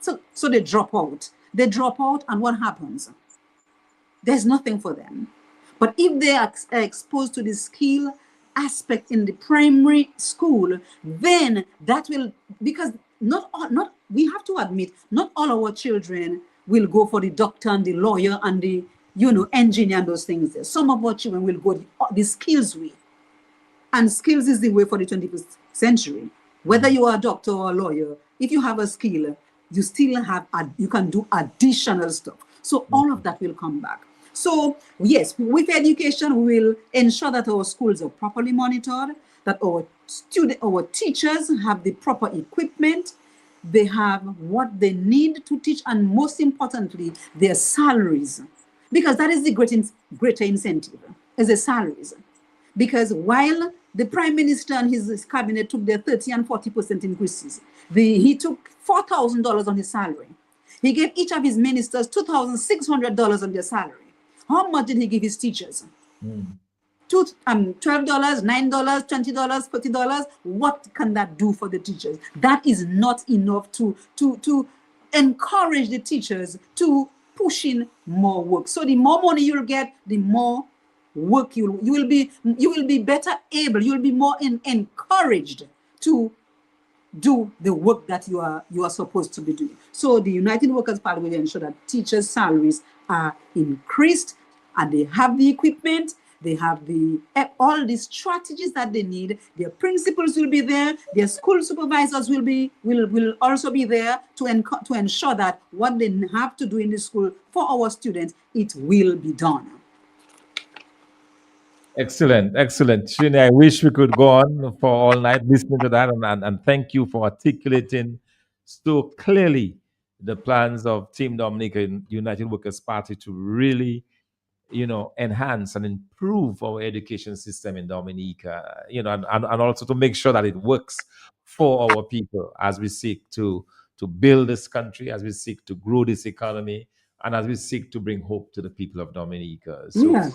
[SPEAKER 5] so they drop out. They drop out, and what happens? There's nothing for them. But if they are exposed to the skill aspect in the primary school, then that will, because we have to admit, not all our children will go for the doctor and the lawyer and the engineer and those things there. Some of our children will go the skills way. And skills is the way for the 21st century. Whether you are a doctor or a lawyer, if you have a skill, you still have, you can do additional stuff. So all of that will come back. So yes, with education, we will ensure that our schools are properly monitored, that our teachers have the proper equipment, they have what they need to teach, and most importantly, their salaries. Because that is the greater incentive, is the salaries. Because while the Prime Minister and his cabinet took their 30 and 40% increases, he took $4,000 on his salary. He gave each of his ministers $2,600 on their salary. How much did he give his teachers? $12, $9, $20, $30. What can that do for the teachers? That is not enough to encourage the teachers to push in more work. So the more money you'll get, the more work you will be better able, you will be more encouraged to do the work that you are supposed to be doing. So the United Workers Party will ensure that teachers' salaries are increased and they have the equipment, they have all the strategies that they need. Their principals will be there, their school supervisors will also be there to ensure that what they have to do in the school for our students, it will be done.
[SPEAKER 2] Excellent, excellent. Srini, I wish we could go on for all night listening to that, and thank you for articulating so clearly the plans of Team Dominica and United Workers Party to really, enhance and improve our education system in Dominica, and also to make sure that it works for our people as we seek to build this country, as we seek to grow this economy, and as we seek to bring hope to the people of Dominica. So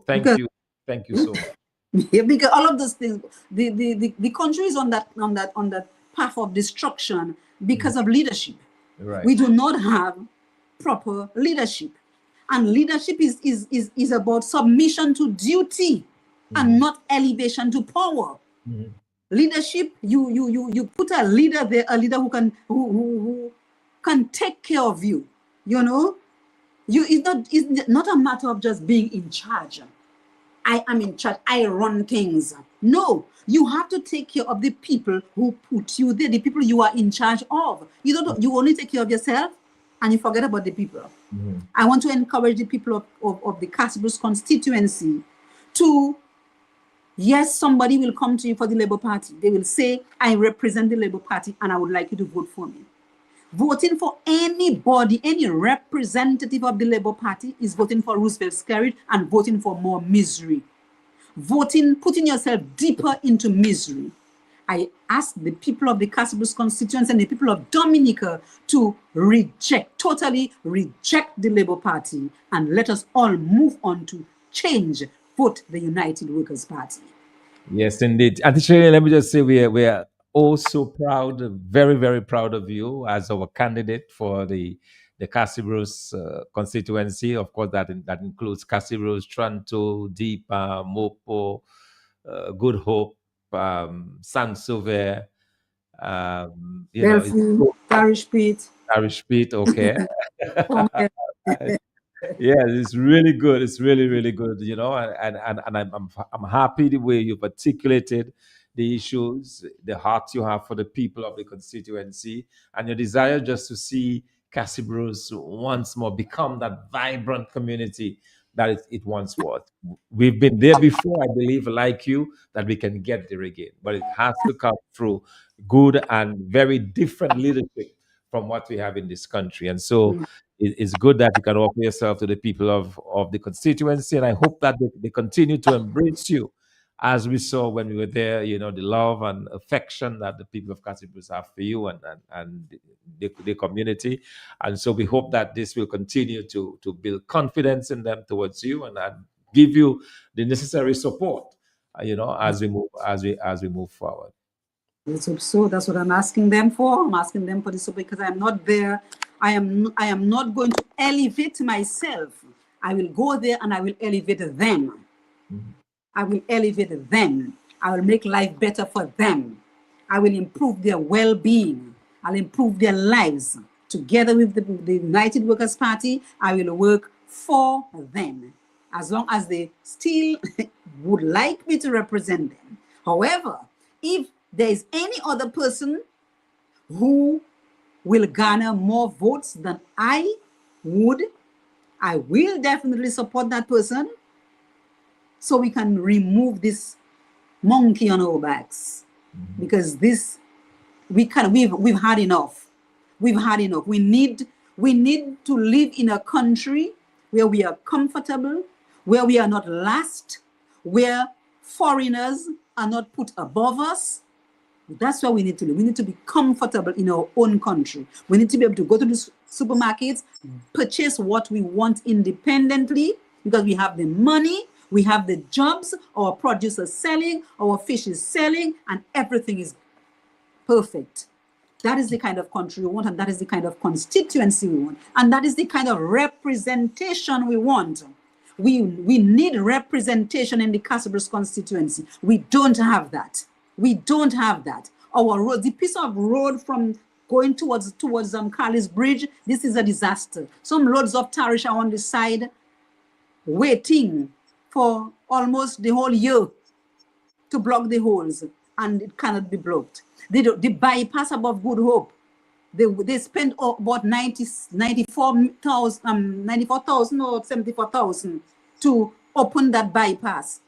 [SPEAKER 2] thank you. Thank you so much.
[SPEAKER 5] Yeah, because all of those things, the country is on that path of destruction because of leadership.
[SPEAKER 2] Right.
[SPEAKER 5] We do not have proper leadership, and leadership is about submission to duty and not elevation to power. Leadership, you put a leader there, a leader who can take care of you. It's not a matter of just being in charge. I am in charge, I run things. No, you have to take care of the people who put you there, the people you are in charge of. You only take care of yourself and you forget about the people. I want to encourage the people of the Castle Bruce constituency to, yes, somebody will come to you for the Labour Party. They will say, I represent the Labour Party and I would like you to vote for me. Voting for anybody, any representative of the Labour Party is voting for Roosevelt Skerrit and voting for more misery. Putting yourself deeper into misery. I ask the people of the Castle Bruce constituency and the people of Dominica to totally reject the Labour Party, and let us all move on to change, vote the United Workers' Party.
[SPEAKER 2] Yes, indeed. And Shirley, let me just say we are also proud, very, very proud of you as our candidate for the Castle Bruce constituency. Of course, that includes Castle Bruce, Toronto, Deepa, Mopo, Good Hope, Saint-Sauveur,
[SPEAKER 5] Belfast, Parish Pete.
[SPEAKER 2] Parish Pete, okay. Yeah, it's really good. It's really, really good, and I'm happy the way you've articulated the issues, the heart you have for the people of the constituency, and your desire just to see Castle Bruce once more become that vibrant community that it once was. We've been there before, I believe, like you, that we can get there again. But it has to come through good and very different leadership from what we have in this country. And so it's good that you can offer yourself to the people of the constituency. And I hope that they continue to embrace you, as we saw when we were there, the love and affection that the people of Castle Bruce have for you and the community. And so we hope that this will continue to build confidence in them towards you and give you the necessary support, as we move forward.
[SPEAKER 5] Let's hope so. That's what I'm asking them for. I'm asking them for the support because I'm not there. I am not going to elevate myself. I will go there and I will elevate them. Mm-hmm. I will elevate them. I will make life better for them. I will improve their well-being. I'll improve their lives. Together with the United Workers' Party, I will work for them, as long as they still would like me to represent them. However, if there is any other person who will garner more votes than I will definitely support that person, so we can remove this monkey on our backs. Mm-hmm. Because we've had enough. We've had enough. We need to live in a country where we are comfortable, where we are not last, where foreigners are not put above us. That's where we need to live. We need to be comfortable in our own country. We need to be able to go to the supermarkets, purchase what we want independently, because we have the money, we have the jobs, our produce is selling, our fish is selling, and everything is perfect. That is the kind of country we want, and that is the kind of constituency we want, and that is the kind of representation we want. We need representation in the Castle Bruce constituency. We don't have that. We don't have that. Our road, the piece of road from going towards Carly's Bridge, this is a disaster. Some loads of tariff are on the side waiting for almost the whole year to block the holes, and it cannot be blocked. The bypass above Good Hope, they spent about 94,000 or 74,000 to open that bypass,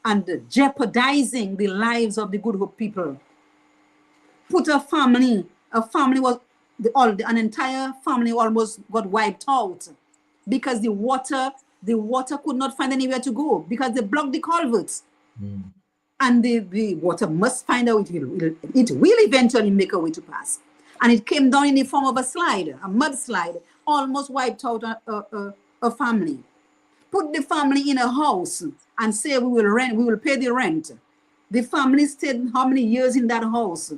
[SPEAKER 5] and jeopardizing the lives of the Good Hope people. Put an entire family almost got wiped out because the water could not find anywhere to go because they blocked the culverts. Mm. And the water must find out, it will eventually make a way to pass. And it came down in the form of a mudslide, almost wiped out a family. Put the family in a house and say we will pay the rent. The family stayed how many years in that house?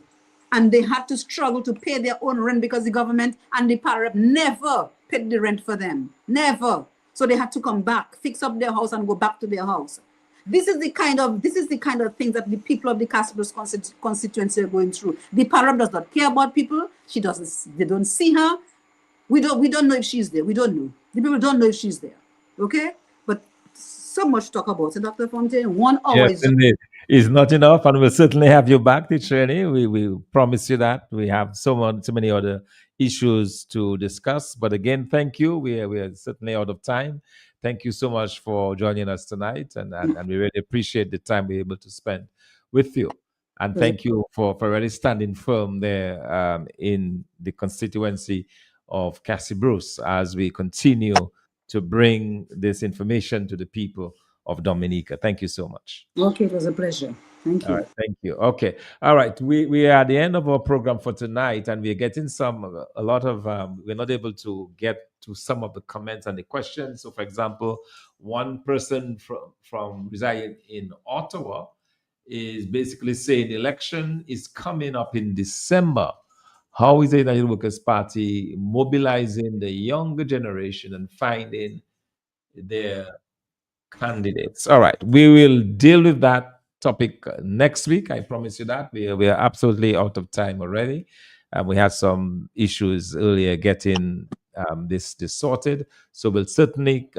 [SPEAKER 5] And they had to struggle to pay their own rent because the government and the PAREP never paid the rent for them. Never. So they had to come back, fix up their house and go back to their house. This is the kind of things that the people of the Castle Bruce constituency are going through. The PAREP does not care about people. They don't see her. We don't know if she's there. We don't know. The people don't know if she's there. Okay? But so much to talk about. So Dr. Fontaine, 1 hour
[SPEAKER 2] yes, indeed. Is not enough, and we'll certainly have you back, Shirley. We promise you that. We have so many other issues to discuss. But again, thank you. We are certainly out of time. Thank you so much for joining us tonight, and we really appreciate the time we're able to spend with you. And thank you for really standing firm there in the constituency of Castle Bruce as we continue to bring this information to the people of Dominica. Thank you so much.
[SPEAKER 5] Okay, it was a pleasure. Thank
[SPEAKER 2] All
[SPEAKER 5] you.
[SPEAKER 2] right, thank you. Okay, all right. We are at the end of our program for tonight, and we're getting a lot of. We're not able to get to some of the comments and the questions. So, for example, one person from residing in Ottawa is basically saying the election is coming up in December. How is the United Workers Party mobilizing the younger generation and finding their candidates? All right, we will deal with that topic next week. I promise you that. We are absolutely out of time already. We had some issues earlier getting this sorted. So we'll certainly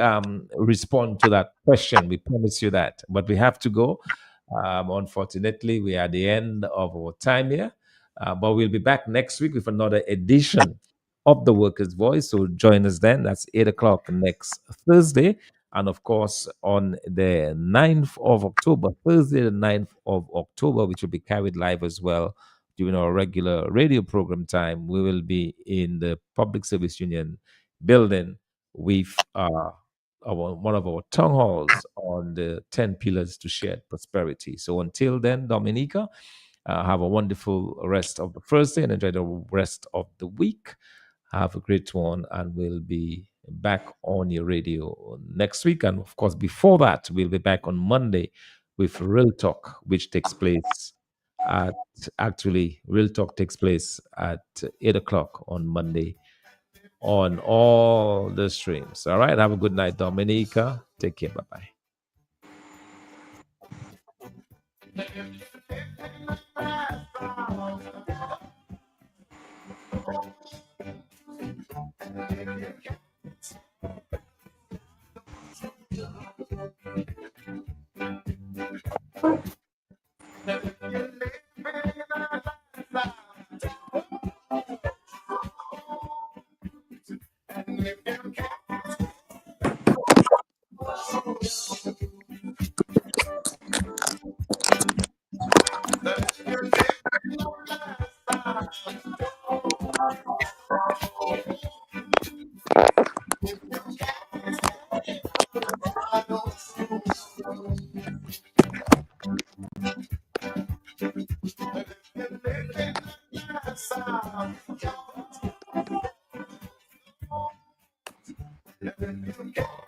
[SPEAKER 2] respond to that question. We promise you that. But we have to go. Unfortunately, we are at the end of our time here. But we'll be back next week with another edition of the Workers' Voice. So join us then. That's 8 o'clock next Thursday. And of course, on the 9th of October, Thursday, the 9th of October, which will be carried live as well during our regular radio program time, we will be in the Public Service Union building with one of our town halls on the 10 pillars to shared prosperity. So until then, Dominica, have a wonderful rest of the first day and enjoy the rest of the week. Have a great one, and we'll be back on your radio next week. And of course, before that, we'll be back on Monday with Real Talk, which takes place Real Talk takes place at 8 o'clock on Monday on all the streams. All right. Have a good night, Dominica. Take care. Bye bye.
[SPEAKER 1] Yes,